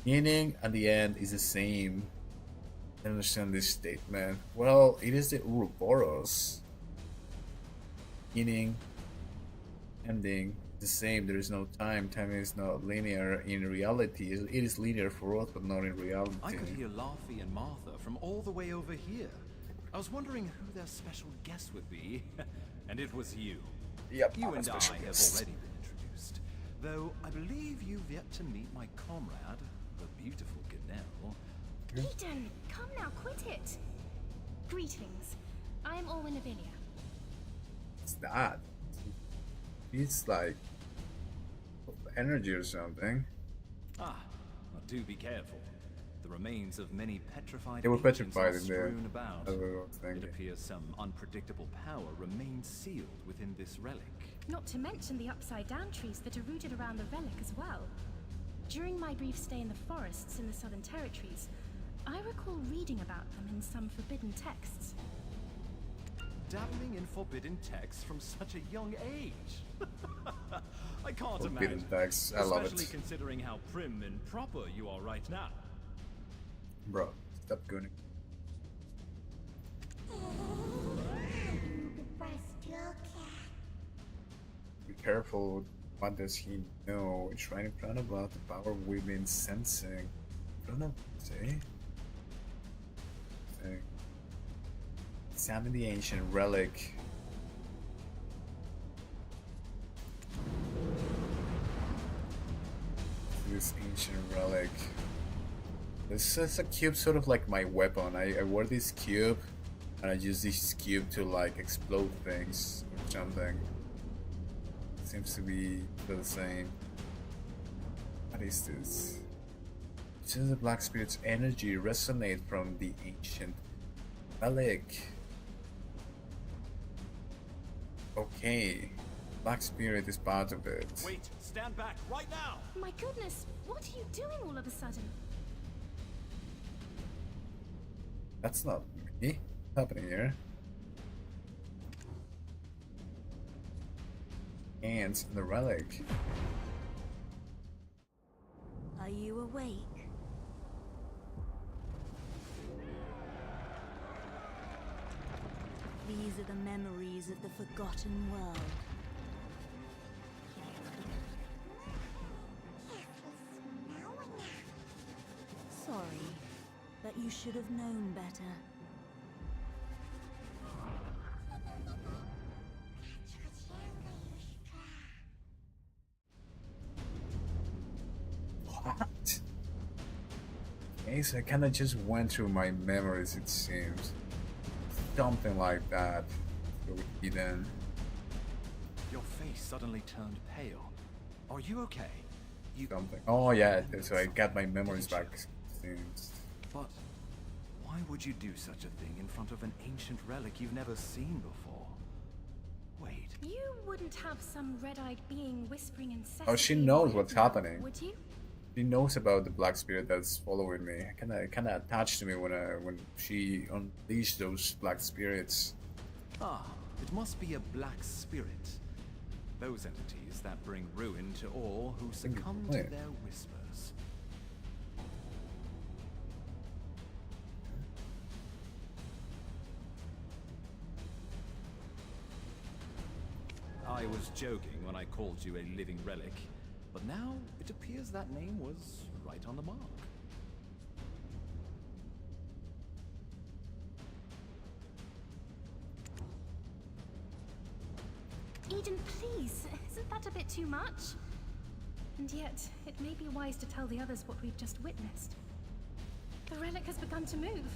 Beginning and the end is the same. I don't understand this statement. Well, it is the Ouroboros. Beginning, ending, the same. There is no time. Time is not linear in reality. It is linear for us, but not in reality. I could hear Laffy and Martha from all the way over here. I was wondering who their special guest would be, and it was you. Yep, you and I have guest. already been introduced, though I believe you've yet to meet my comrade, the beautiful Gannett. fell. Eden, come now, quit it. Greetings. I am Orwin Avilia. What's that? It's like energy or something. Ah, well, do be careful. The remains of many petrified They were ancients petrified are in there. strewn about. That's what I was It thinking. appears some unpredictable power remains sealed within this relic. Not to mention the upside-down trees that are rooted around the relic as well. During my brief stay in the forests in the Southern Territories, I recall reading about them in some forbidden texts. Dabbling in forbidden texts from such a young age. I can't Forbidden imagine. texts, I love Especially it. considering how prim and proper you are right now. Bro, stop going. Be careful. What does he know? It's right in front about the power we've been sensing. I don't know. See? Examine the ancient relic. This ancient relic. This is a cube, sort of like my weapon. I wear this cube, and I use this cube to like explode things or something. Seems to be the same. What is this? Since the Black Spirit's energy resonate from the ancient relic. Okay, Black Spirit is part of it. Wait, stand back right now! My goodness, what are you doing all of a sudden? That's not me. What's happening here? Hands in the relic. Are you awake? These are the memories of the forgotten world. Sorry, but you should have known better. What? Okay, so I kinda just went through my memories, it seems. Something like that. So with Eden. Your face suddenly turned pale. Are you okay? You Something. Oh yeah, so I got my memories back. Seems. But why would you do such a thing in front of an ancient relic you've never seen before? Wait. You wouldn't have some red-eyed being whispering incessantly. Oh, she knows what's happening. Would you? She knows about the Black Spirit that's following me. Kinda attached to me when she unleashed those Black Spirits. Ah, it must be a black spirit. Those entities that bring ruin to all who succumb to Wait. their whispers. I was joking when I called you a living relic, but now it appears that name was right on the mark. Eden, please, isn't that a bit too much? And yet, it may be wise to tell the others what we've just witnessed. The relic has begun to move.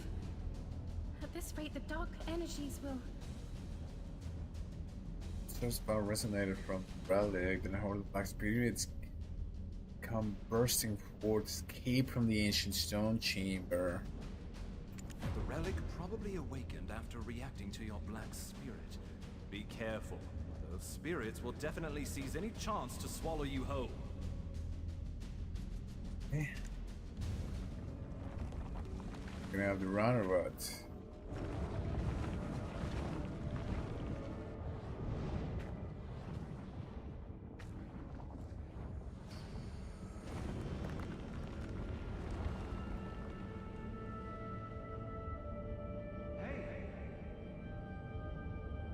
At this rate, the dark energies will... This power resonated from the relic, and how the Black Spirits come bursting forth, escape from the ancient stone chamber. The relic probably awakened after reacting to your black spirit. Be careful. Those spirits will definitely seize any chance to swallow you whole. Okay. Gonna have to run or what?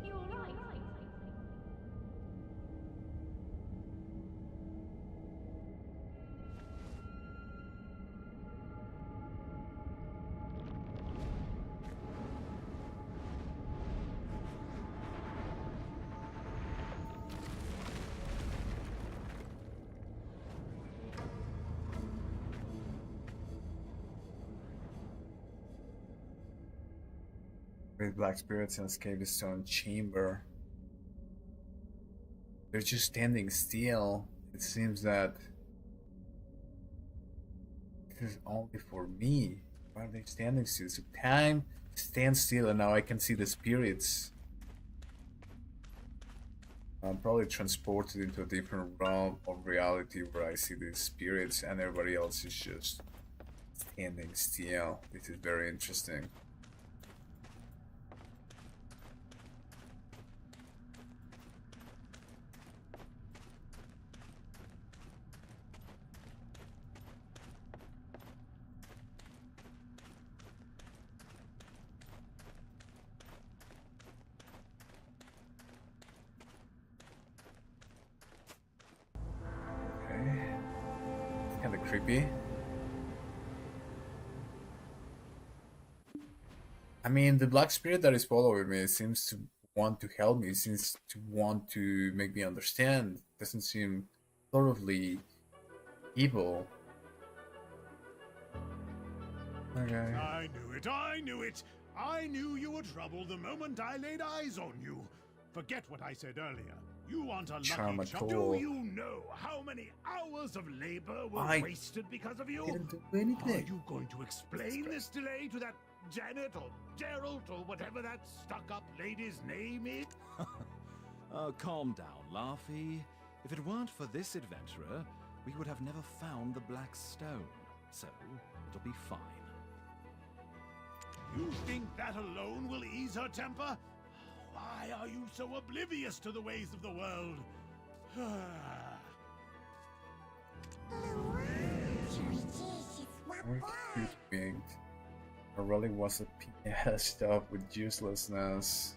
You all right? With black spirits and escape the stone chamber. They're just standing still. It seems that this is only for me. Why are they standing still? So time stands still and now I can see the spirits. I'm probably transported into a different realm of reality where I see these spirits and everybody else is just standing still. This is very interesting. Kind of creepy. I mean, the black spirit that is following me seems to want to help me, seems to want to make me understand. Doesn't seem thoroughly evil. Okay. I knew it, I knew it! I knew you were trouble the moment I laid eyes on you. Forget what I said earlier. You aren't a lucky chap. Do you know how many hours of labor were wasted because of you? Didn't do anything. Are you going to explain this delay to that Janet or Gerald or whatever that stuck-up lady's name is? Calm down, Laffy. If it weren't for this adventurer, we would have never found the Black Stone. So, it'll be fine. You think that alone will ease her temper? Why are you so oblivious to the ways of the world? I really was a pinata stuff with uselessness.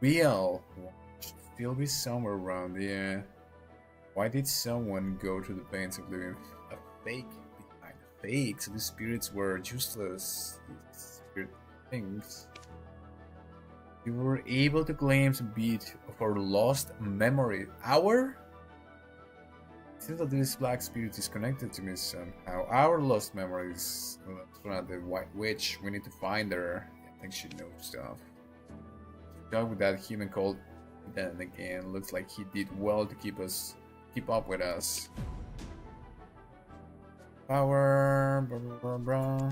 Real should still be somewhere around here. Why did someone go to the pains of leaving a fake behind? A fake? So these spirits were useless. These spirit things. We were able to claim a bit of our lost memory. Our? It seems that this black spirit is connected to me somehow. Our lost memories. The White Witch. We need to find her. I think she knows stuff. Talk with that human called. Then again, looks like he did well to keep up with us. Power. Blah, blah, blah, blah.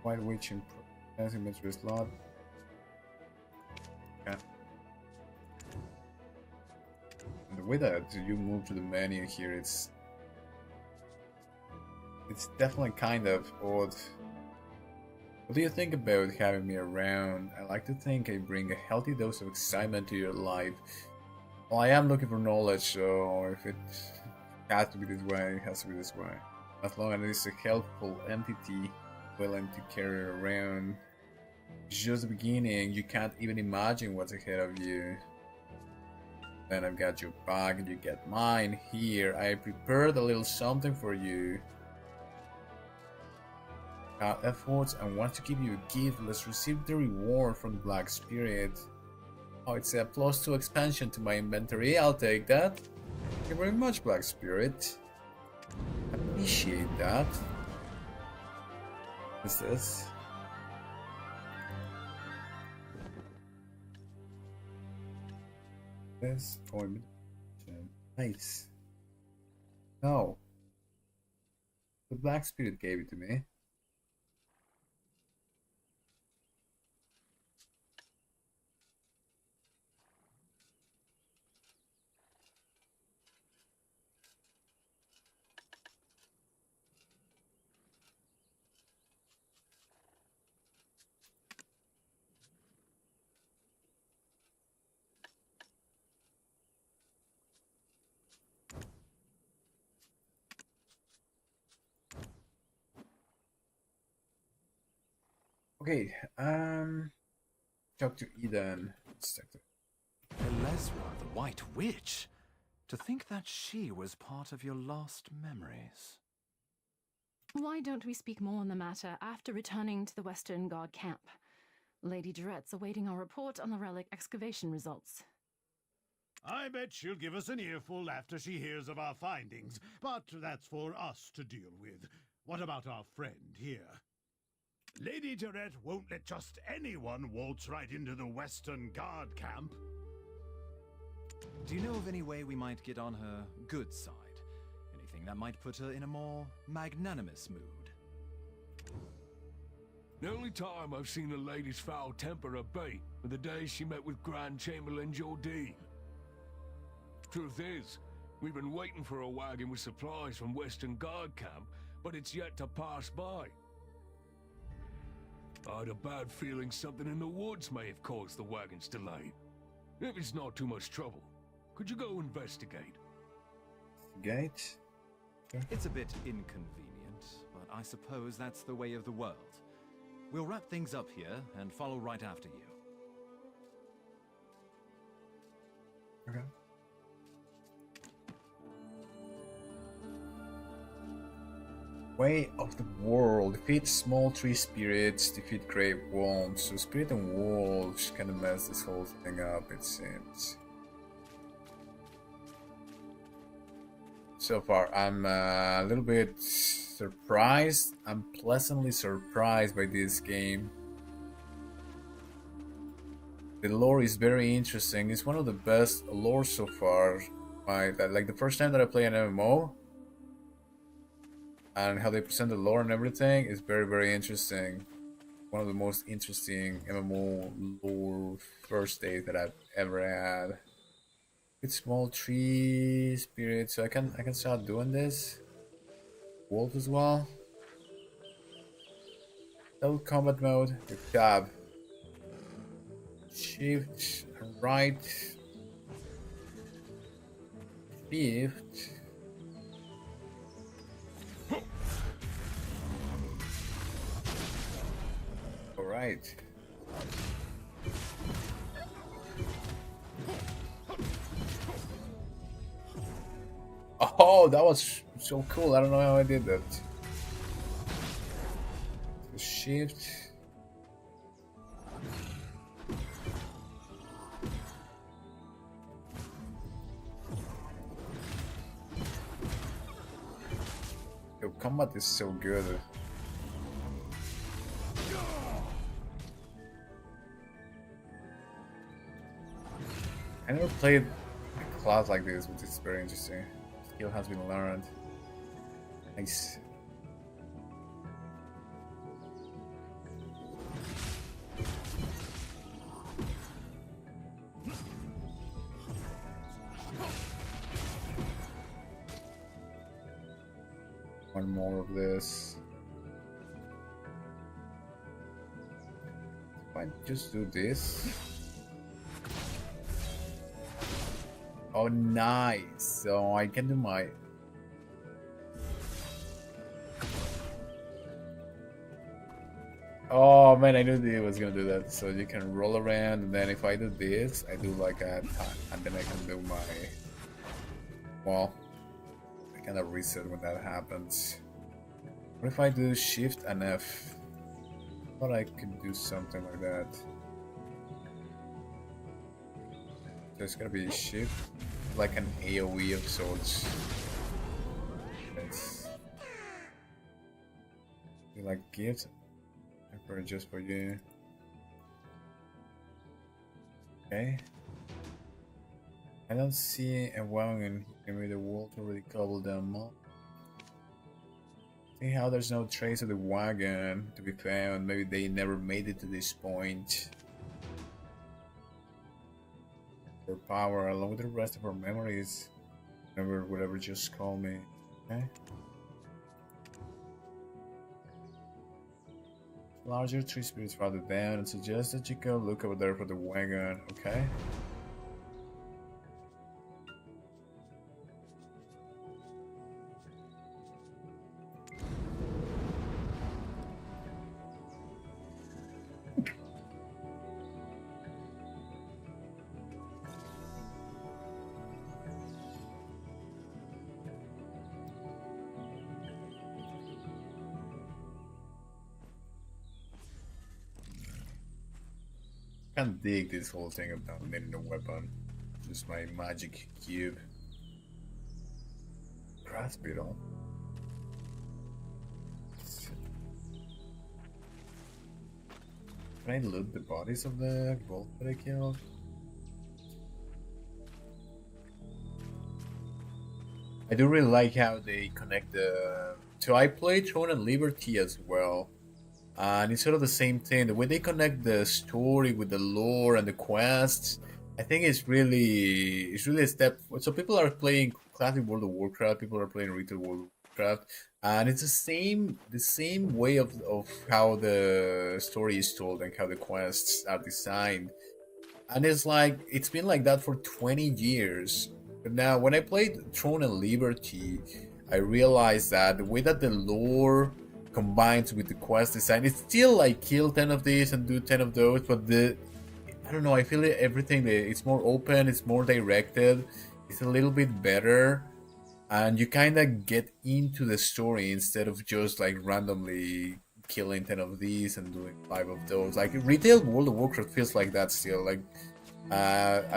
White Witch in inventory slot. And the way that you move to the menu here, it's definitely kind of odd. What do you think about having me around? I like to think I bring a healthy dose of excitement to your life. Well, I am looking for knowledge, so if it has to be this way, it has to be this way. As long as it's a helpful entity willing to carry it around. It's just the beginning, you can't even imagine what's ahead of you. Then I've got your back and you get mine. Here, I prepared a little something for you. Our efforts, I want to give you a gift. Let's receive the reward from the Black Spirit. Oh, it's a +2 expansion to my inventory. I'll take that. Thank you very much, Black Spirit. Appreciate that. What's this? This appointment. Nice. No. The Black Spirit gave it to me. Okay, talk to Eden. Elezra, the White Witch? To think that she was part of your lost memories. Why don't we speak more on the matter after returning to the Western Guard camp? Lady Durette's awaiting our report on the relic excavation results. I bet she'll give us an earful after she hears of our findings, but that's for us to deal with. What about our friend here? Lady Jarette won't let just anyone waltz right into the Western Guard camp. Do you know of any way we might get on her good side? Anything that might put her in a more magnanimous mood? The only time I've seen the lady's foul temper abate were the days she met with Grand Chamberlain Jordine. Truth is, we've been waiting for a wagon with supplies from Western Guard camp, but it's yet to pass by. I had a bad feeling something in the woods may have caused the wagon's delay. If it's not too much trouble, could you go investigate? Gate? It's a bit inconvenient, but I suppose that's the way of the world. We'll wrap things up here and follow right after you. Okay. Way of the world. Defeat small tree spirits, defeat grave wolves. So spirit and wolves kind of mess this whole thing up, it seems. So far, I'm a little bit surprised. I'm pleasantly surprised by this game. The lore is very interesting. It's one of the best lore so far. Like the first time that I play an MMO, and how they present the lore and everything is very, very interesting. One of the most interesting MMO lore first days that I've ever had. It's small tree spirit, so I can start doing this. Wolf as well. Double combat mode with tab. Shift, right. Shift. Alright. Oh, that was so cool. I don't know how I did that. Shift. Yo, combat is so good. I never played a class like this, which is very interesting. Skill has been learned. Nice. One more of this. If I just do this. Oh, nice. So I can do my... Oh man, I knew it was gonna do that. So you can roll around, and then if I do this, I do like a... and then I can do my... Well, I kind of reset when that happens. What if I do Shift and F? I thought I could do something like that. So it's gonna be Shift, like an AoE of sorts. Let's do like gift. For just for you. Okay. I don't see a wagon. Maybe the wolf already cobbled them up. See how there's no trace of the wagon to be found. Maybe they never made it to this point. Her power, along with the rest of her memories. Remember, whatever, just call me. Okay. Larger tree spirits farther down and suggest that you go look over there for the wagon, okay? I can't dig this whole thing about needing a weapon. Just my magic cube. Grass beetle. Can I loot the bodies of the wolf that I killed? I do really like how they connect the... So I played Throne and Liberty as well. And it's sort of the same thing. The way they connect the story with the lore and the quests, I think it's really a step. So people are playing classic World of Warcraft, people are playing retail World of Warcraft, and it's the same way of how the story is told and how the quests are designed. And it's like it's been like that for 20 years. But now when I played Throne and Liberty, I realized that the way that the lore combines with the quest design, it's still like kill 10 of these and do 10 of those, but I don't know, I feel everything, it's more open, it's more directed, it's a little bit better, and you kind of get into the story instead of just like randomly killing 10 of these and doing 5 of those. Like retail World of Warcraft feels like that still. Like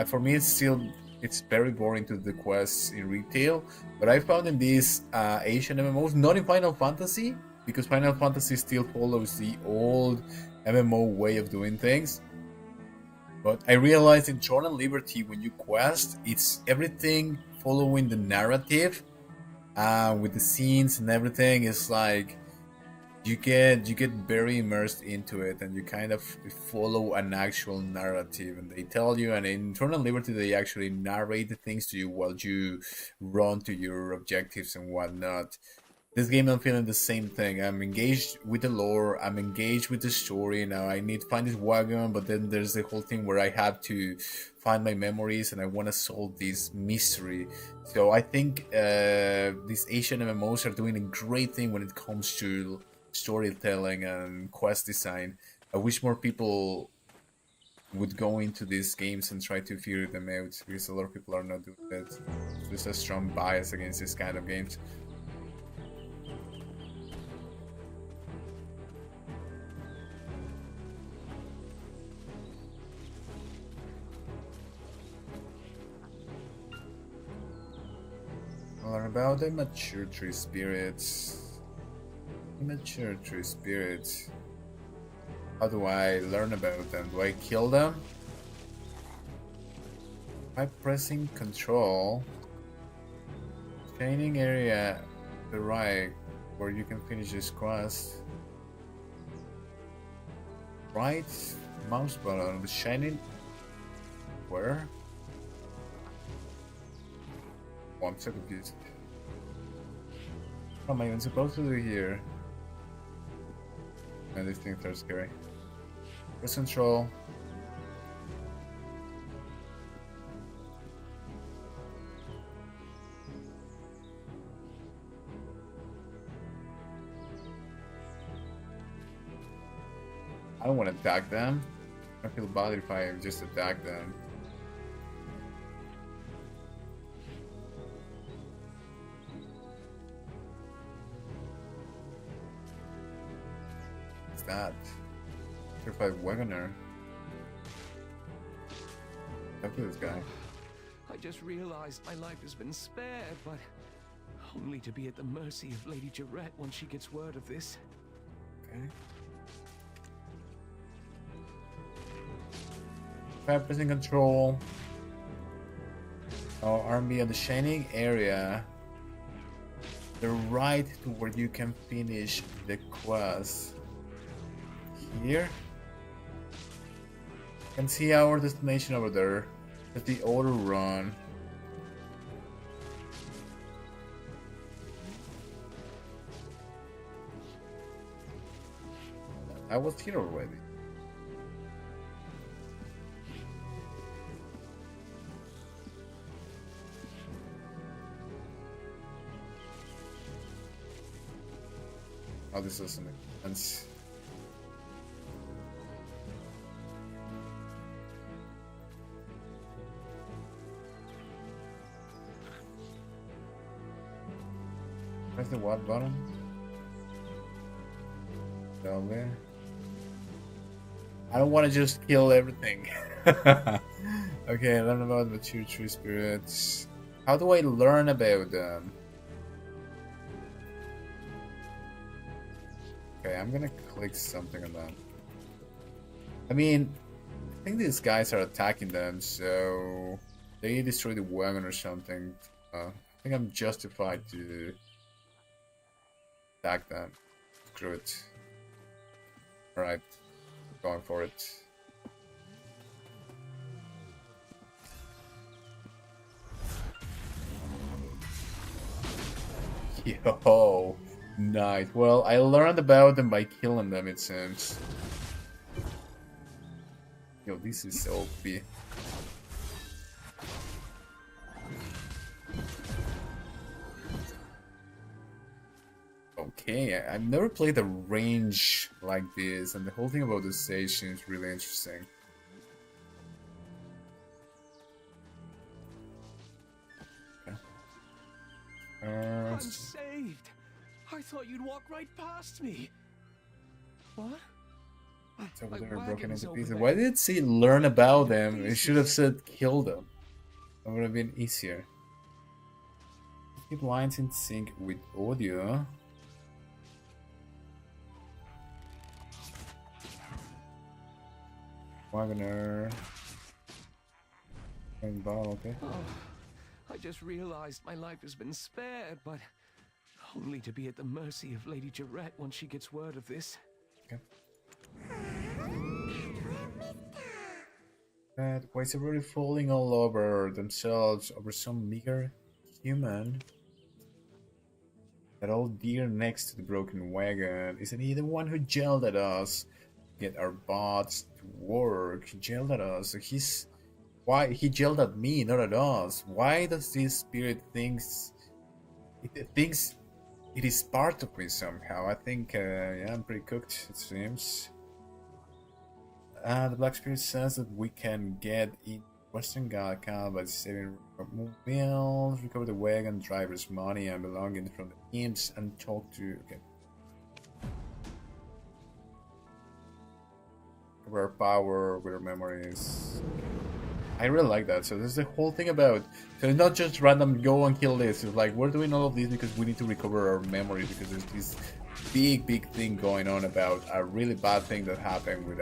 for me it's very boring to do the quests in retail, but I found in these Asian MMOs, not in Final Fantasy, because Final Fantasy still follows the old MMO way of doing things. But I realized in Throne and Liberty, when you quest, it's everything following the narrative, with the scenes and everything. It's like you get very immersed into it, and you kind of follow an actual narrative. And they tell you, and in Throne and Liberty, they actually narrate the things to you while you run to your objectives and whatnot. This game, I'm feeling the same thing. I'm engaged with the lore, I'm engaged with the story. Now I need to find this wagon, but then there's the whole thing where I have to find my memories and I want to solve this mystery. So I think these Asian MMOs are doing a great thing when it comes to storytelling and quest design. I wish more people would go into these games and try to figure them out, because a lot of people are not doing that. There's a strong bias against this kind of games. Learn about the mature tree spirits. Mature tree spirits. How do I learn about them? Do I kill them? By pressing control. Training area to the right, where you can finish this quest. Right mouse button, the shining. Where? Oh, I'm so confused. What am I even supposed to do here? Man, these things are scary. Press control. I don't want to attack them. I feel bad if I just attack them. That certified wagoner. Look at this guy. I just realized my life has been spared, but only to be at the mercy of Lady Jarrett once she gets word of this. Okay. Try pressing control. Oh, army of the shining area. The right to where you can finish the quest. Here. You can see our destination over there. That's the auto run. I was here already. Oh, this doesn't make sense. Press the what button? Down there. I don't want to just kill everything. Okay, learn about mature tree spirits. How do I learn about them? Okay, I'm gonna click something on that. I mean, I think these guys are attacking them, so they destroy the wagon or something. I think I'm justified to attack them. Screw it. Alright, going for it. Yo, nice. Well, I learned about them by killing them, it seems. Yo, this is OP. Okay, I've never played a range like this, and the whole thing about the stage seems really interesting. I'm saved. I thought you'd walk right past me. What? It's over My there, broken wagon's into over pieces. there. Why did it say learn about them? It should have said kill them. That would have been easier. Keep lines in sync with audio. Wagoner. And ball, okay. Oh, I just realized my life has been spared, but only to be at the mercy of Lady Jarrett once she gets word of this. Okay. Why is everybody falling all over themselves over some meager human? That old deer next to the broken wagon. Isn't he the one who yelled at us? Get our bots to work. He yelled at us. So why he yelled at me, not at us? Why does this spirit thinks it is part of me somehow? I think yeah, I'm pretty cooked, it seems. The Black Spirit says that we can get in Western Galactica by saving meals, recover the wagon driver's money and belongings from the imps, and talk to. Okay. Recover our power with our memories. I really like that. So there's the whole thing about. So it's not just random go and kill this. It's like we're doing all of this because we need to recover our memories because there's this big thing going on about a really bad thing that happened with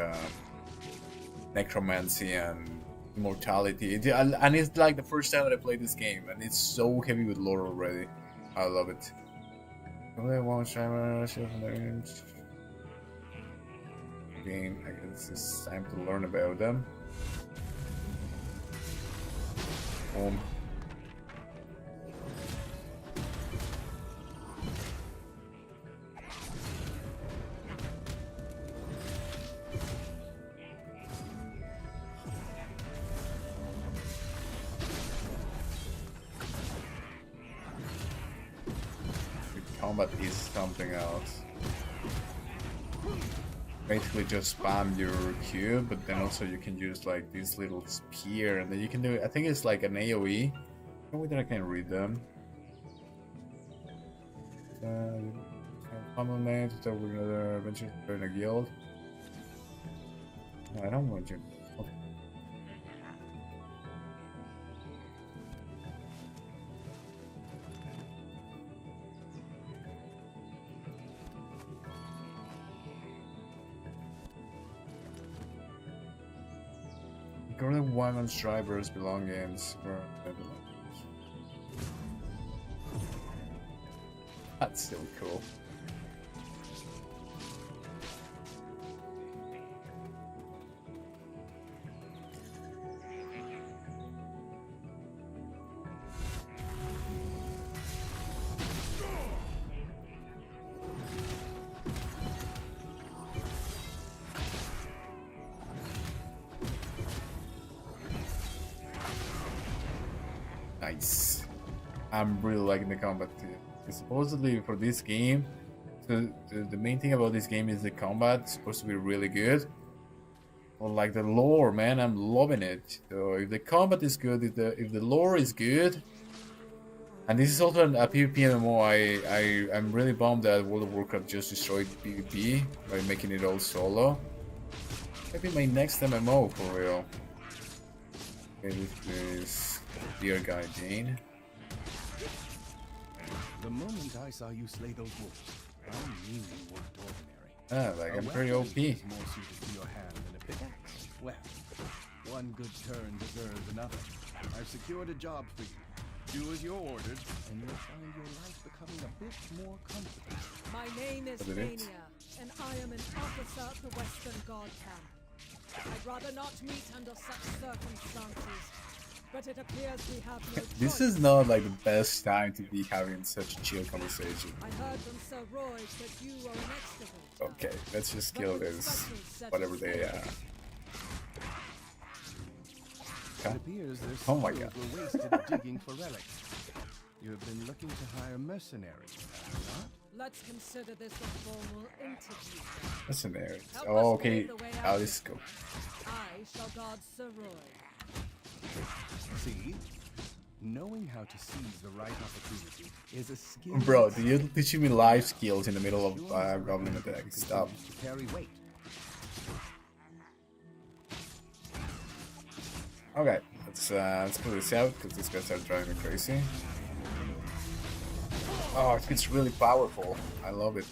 necromancy and immortality, and it's like the first time that I played this game, and it's so heavy with lore already. I love it. Again, I guess it's time to learn about them. Combat is something else. Basically just spam your Q, but then also you can use like this little spear, and then you can do, I think it's like an AoE. No way that I can read them. Common name to talk with another adventure in a guild. No, I don't want you. Okay. Current wagon's driver's belongings were That's still cool. Nice. I'm really liking the combat too. Supposedly for this game, the main thing about this game is the combat. It's supposed to be really good. Well, like the lore, man, I'm loving it. So if the combat is good, if the lore is good, and this is also a PvP MMO, I'm really bummed that World of Warcraft just destroyed PvP by making it all solo. Maybe my next MMO for real. Okay, this dear guy Jane. The moment I saw you slay those wolves, I knew you weren't ordinary. Ah, like I'm pretty OP. More suited to your hand than a pickaxe. Well, one good turn deserves another. I've secured a job for you. Do as you're ordered, and you'll find your life becoming a bit more comfortable. My name is Mania, and I am an officer of the Western Guard camp. I'd rather not meet under such circumstances, but it appears we have no choice. This is not like the best time to be having such a chill conversation. I heard from Sir Roy that you are an extrovert. Okay, let's just kill this, whatever they are. It appears their Oh my skills god. were wasted digging for relics. You have been looking to hire mercenaries, have you not? Let's consider this a formal interview. Mercenaries. Help Oh, us okay. find the way How out. this go? I shall guard Sir Roy. See? Knowing how to seize the right opportunity is a skill. Bro, you're teaching me life skills in the middle of goblin attack. Stop. To carry weight. Okay, let's pull this out because these guys are driving me crazy. Oh, it's really powerful. I love it.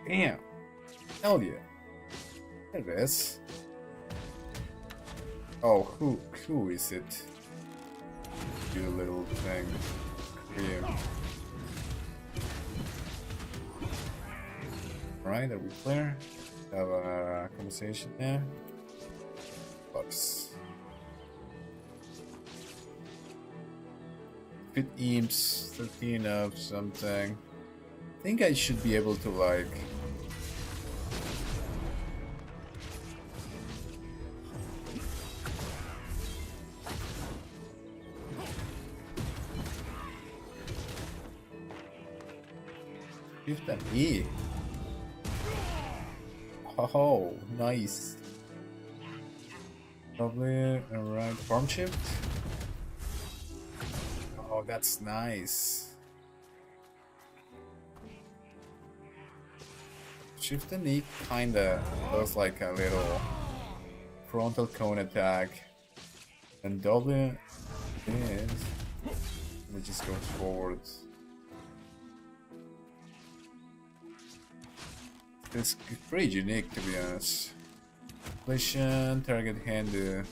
Damn. Hell yeah. There it is. Oh, who is it? You little thing. Here. Alright, are we clear? Have a conversation there. Bucks. Fit imps, 13 of something. I think I should be able to like shift and E. Oh, nice. Probably alright. Form shift. Oh, that's nice. Shift and E kinda does like a little frontal cone attack, and W is it just goes forward. It's pretty unique to be honest. Collision, target hand.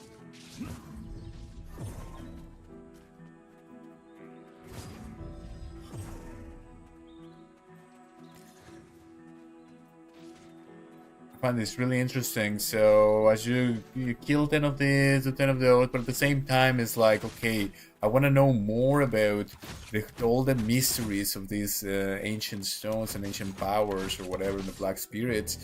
I find this really interesting. So as you kill 10 of these or 10 of those, but at the same time it's like, okay, I want to know more about all the mysteries of these ancient stones and ancient powers or whatever, the black spirits.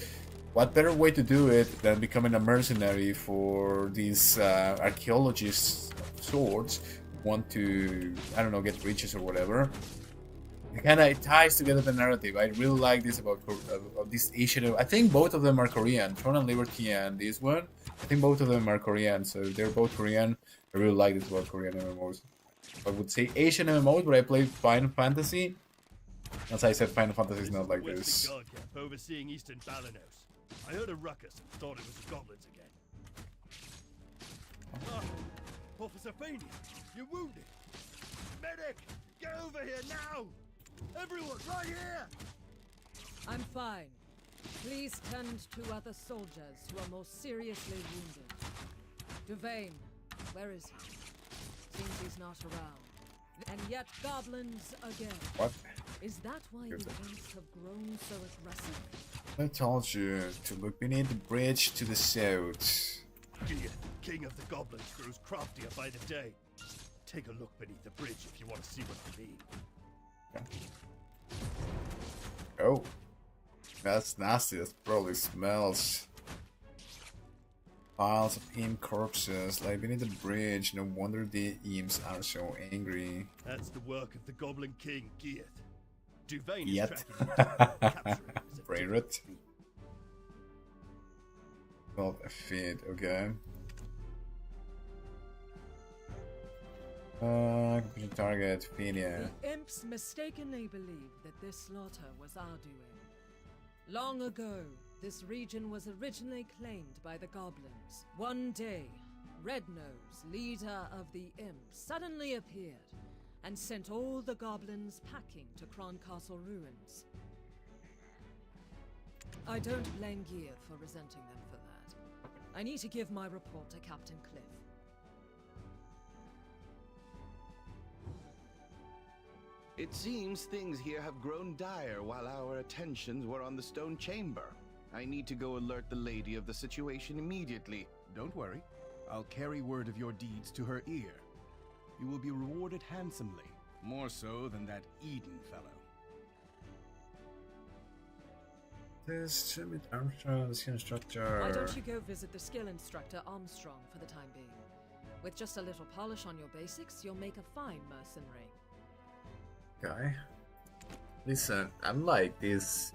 What better way to do it than becoming a mercenary for these archaeologists of sorts who want to, I don't know, get riches or whatever. It ties together the narrative. I really like this about this Asian. I think both of them are Korean. Throne and Liberty and this one. I think both of them are Korean. So they're both Korean. I really like this about Korean MMOs. I would say Asian MMOs, but I play Final Fantasy. As I said, Final Fantasy is not like this. Guard camp overseeing Eastern Balanos. I heard a ruckus and thought it was the goblins again. Officer Fania, you're wounded. Medic, get over here now! Everyone, right here! I'm fine. Please tend to other soldiers who are more seriously wounded. Duvain, where is he? Seems he's not around. And yet goblins again. What? Is that why events have grown so aggressive? I told you to look beneath the bridge to the south. Gia, king of the goblins, grows craftier by the day. Take a look beneath the bridge if you want to see what I mean. Oh, that's nasty. That probably smells. Piles of imp corpses lie beneath the bridge. No wonder the imps are so angry. That's the work of the Goblin King, Gieth. Duvain Yet. is tracking him down, capturing him as a Brain rot. Not a feed, okay. Completion target, Philia. The imps mistakenly believed that this slaughter was our doing. Long ago, this region was originally claimed by the goblins. One day, Rednose, leader of the Imps, suddenly appeared and sent all the goblins packing to Kron Castle ruins. I don't blame Gear for resenting them for that. I need to give my report to Captain Cliff. It seems things here have grown dire while our attentions were on the stone chamber. I need to go alert the lady of the situation immediately. Don't worry. I'll carry word of your deeds to her ear. You will be rewarded handsomely, more so than that Eden fellow. This should be Armstrong, the skill instructor. Why don't you go visit the skill instructor Armstrong for the time being? With just a little polish on your basics, you'll make a fine mercenary. Okay. Listen, I'm like this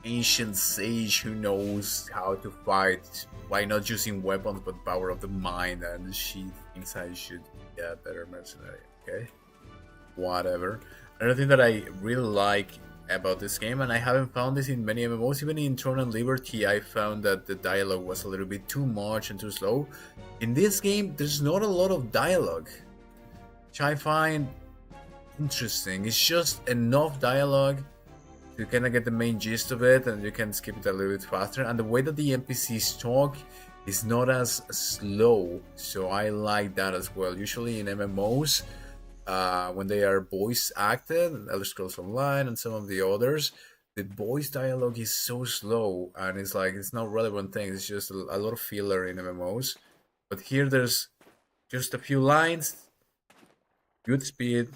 ancient sage who knows how to fight by not using weapons but power of the mind, and she thinks I should be a better mercenary. Okay, whatever. Another thing that I really like about this game, and I haven't found this in many MMOs, even in Throne and Liberty I found that the dialogue was a little bit too much and too slow. In this game there's not a lot of dialogue, which I find interesting. It's just enough dialogue to kind of get the main gist of it, and you can skip it a little bit faster, and the way that the NPCs talk is not as slow, so I like that as well. Usually in MMOs, when they are voice acted, Elder Scrolls Online and some of the others, the voice dialogue is so slow, and it's like it's not relevant things, it's just a lot of filler in MMOs. But here there's just a few lines, good speed,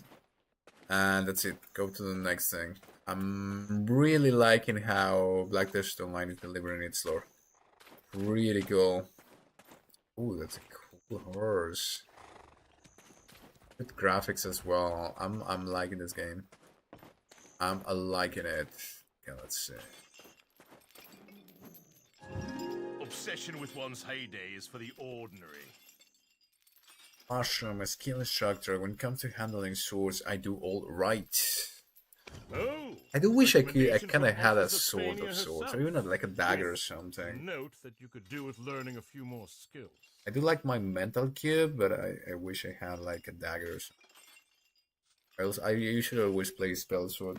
and that's it. Go to the next thing. I'm really liking how Black Desert Online is delivering its lore. Really cool. Ooh, that's a cool horse. Good graphics as well. I'm liking this game. I'm liking it. Okay, let's see. Obsession with one's heyday is for the ordinary. Mushroom, a skill instructor. When it comes to handling swords, I do all right. Oh, I do wish I kind of had a sword of sorts, or even like a dagger or something. Note that you could do with learning a few more skills. I do like my mental cube, but I wish I had like a dagger or something. I usually always play spell sword.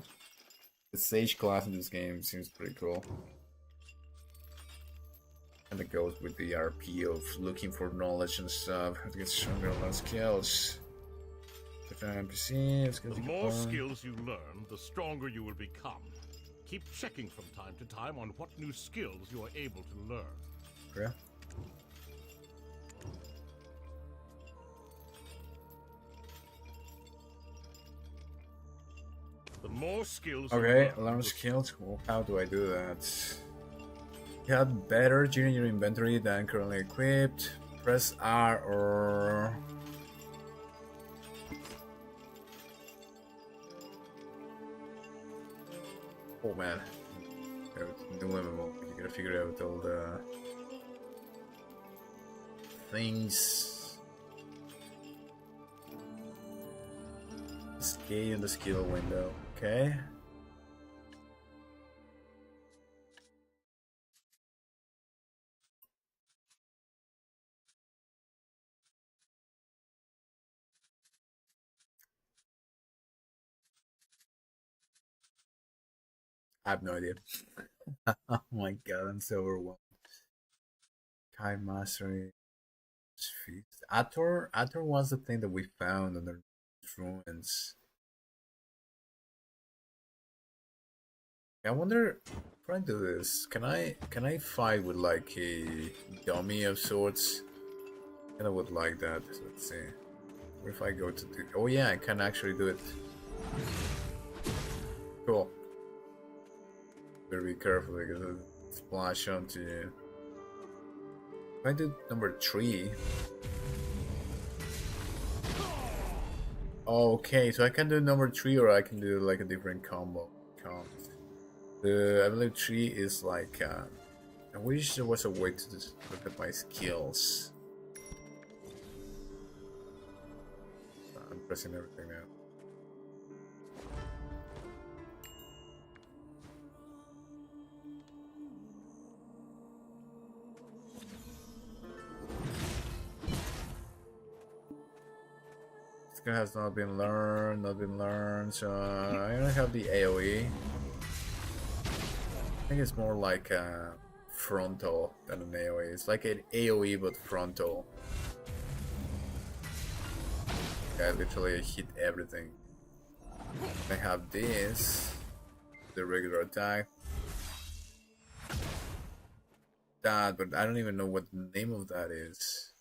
The sage class in this game seems pretty cool. And it goes with the RP of looking for knowledge and stuff. Have to get stronger on skills. Different NPC, the more skills you learn, the stronger you will become. Keep checking from time to time on what new skills you are able to learn. Yeah. The more skills. Okay, learn skills. Well, how do I do that? You have better gear in your inventory than currently equipped. Press R or... Oh man, new MMO. You gotta figure out all the things. Escape in the skill window. Okay. I have no idea. Oh my god, I'm so overwhelmed. Kai Mastery. Ator was the thing that we found under ruins. I wonder if I do this, can I fight with like a dummy of sorts? And I would like that. Let's see. What if I go to the... Oh yeah, I can actually do it. Cool. Better be careful because it'll splash onto you. If I do number 3. Okay, so I can do number 3 or I can do like a different combo. I believe 3 is like, I wish there was a way to just look at my skills. I'm pressing everything now. skill has not been learned, so I don't have the AoE. I think it's more like a frontal than an AoE. It's like an AoE but frontal. I literally hit everything. I have this, the regular attack. That, but I don't even know what the name of that is.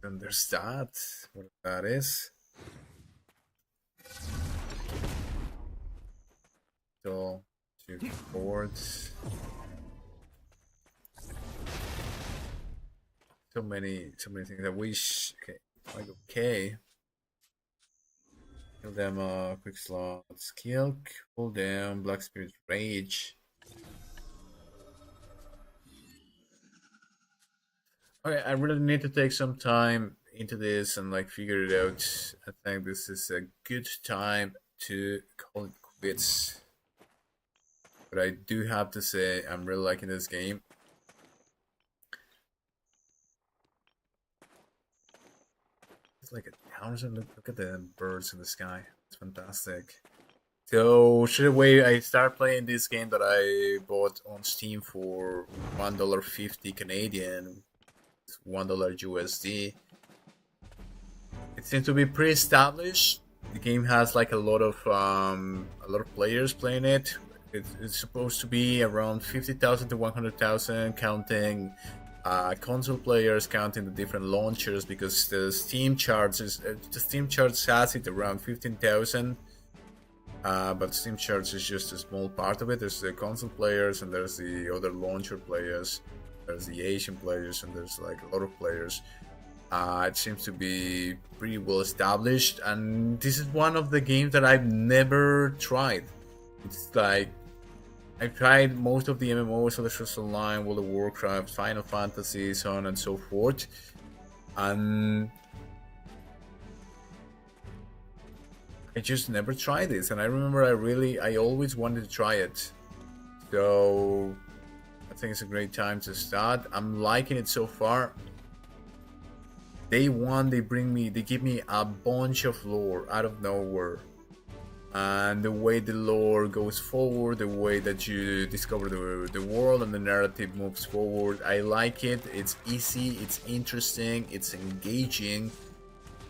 Then there's that, what that is. So, two boards. So many things. I wish. Okay, like okay. Kill them. Quick slots. Kill. Pull them. Black Spirit Rage. Okay, I really need to take some time into this and like figure it out. I think this is a good time to call it quits. But I do have to say I'm really liking this game. It's like a town. Look at the birds in the sky. It's fantastic. So straight away I start playing this game that I bought on Steam for $1.50 Canadian. It's $1 USD. It seems to be pretty established. The game has like a lot of players playing it. It's supposed to be around 50,000 to 100,000, counting console players, counting the different launchers, because the Steam charts has it around 15,000. But Steam charts is just a small part of it. There's the console players and there's the other launcher players. There's the Asian players and there's like a lot of players. It seems to be pretty well established, and this is one of the games that I've never tried. It's like I've tried most of the MMOs, Elder Scrolls Online, World of Warcraft, Final Fantasy, so on and so forth, and I just never tried this. And I remember I always wanted to try it, so I think it's a great time to start. I'm liking it so far. Day one, they give me a bunch of lore out of nowhere, and the way the lore goes forward, the way that you discover the world and the narrative moves forward, I like it. It's easy, it's interesting, it's engaging.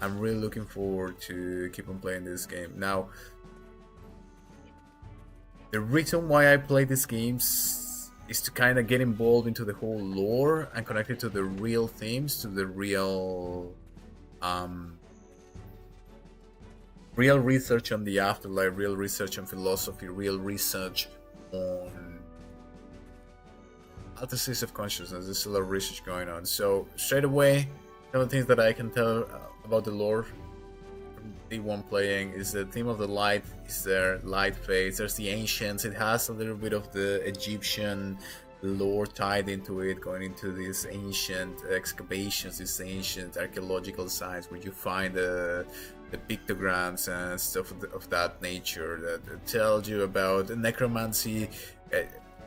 I'm really looking forward to keep on playing this game. Now, the reason why I play these games is to kind of get involved into the whole lore and connect it to the real themes, to the real real research on the afterlife, real research on philosophy, real research on other states of consciousness. There's a lot of research going on. So straight away, some of the things that I can tell about the lore from day one playing is the theme of the light is there, light fades. There's the ancients. It has a little bit of the Egyptian lore tied into it, going into these ancient excavations, these ancient archaeological sites where you find the pictograms and stuff of that nature that tells you about necromancy.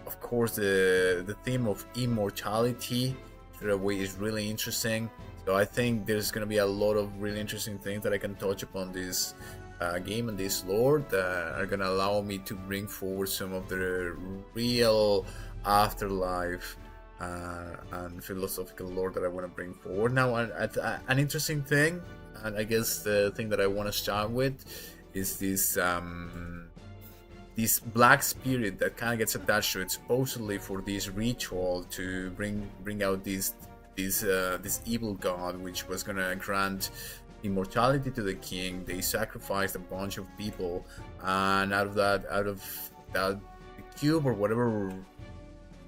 Of course, the theme of immortality is really interesting. So I think there's going to be a lot of really interesting things that I can touch upon this game and this lore that are going to allow me to bring forward some of the real afterlife and philosophical lore that I want to bring forward. Now, an interesting thing, and I guess the thing that I want to start with, is this black spirit that kind of gets attached to it, supposedly for this ritual to bring out this evil god, which was gonna grant immortality to the king. They sacrificed a bunch of people, and out of that cube or whatever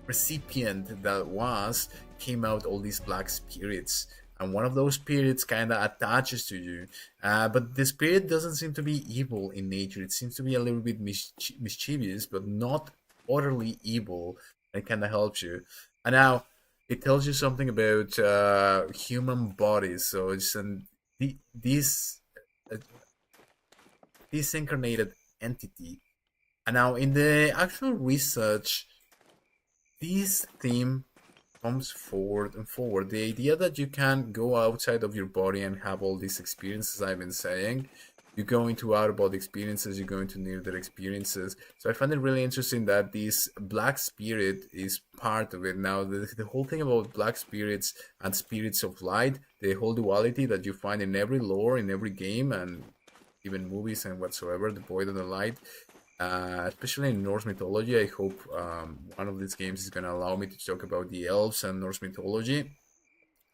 recipient that was, came out all these black spirits. And one of those spirits kind of attaches to you, but the spirit doesn't seem to be evil in nature. It seems to be a little bit mischievous, but not utterly evil. It kind of helps you. And now it tells you something about human bodies. So it's this incarnated entity. And now in the actual research, this theme comes forward and forward. The idea that you can go outside of your body and have all these experiences I've been saying. You go into out-of-body experiences, you go into near-death experiences. So I find it really interesting that this black spirit is part of it. Now, the whole thing about black spirits and spirits of light, the whole duality that you find in every lore, in every game, and even movies and whatsoever, the void and the light, especially in Norse mythology. I hope one of these games is going to allow me to talk about the elves and Norse mythology.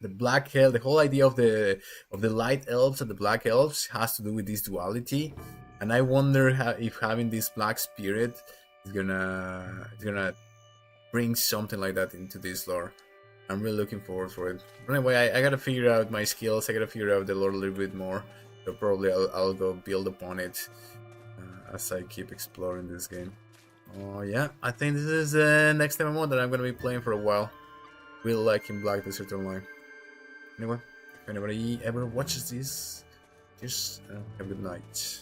The black hell, the whole idea of the light elves and the black elves has to do with this duality, and I wonder if having this black spirit is gonna bring something like that into this lore. I'm really looking forward for it. Anyway, I gotta figure out my skills. I gotta figure out the lore a little bit more. So probably I'll go build upon it as I keep exploring this game. Oh yeah, I think this is the next MMO that I'm gonna be playing for a while. Really liking Black Desert Online. Anyway, if anybody ever watches this, just have a good night.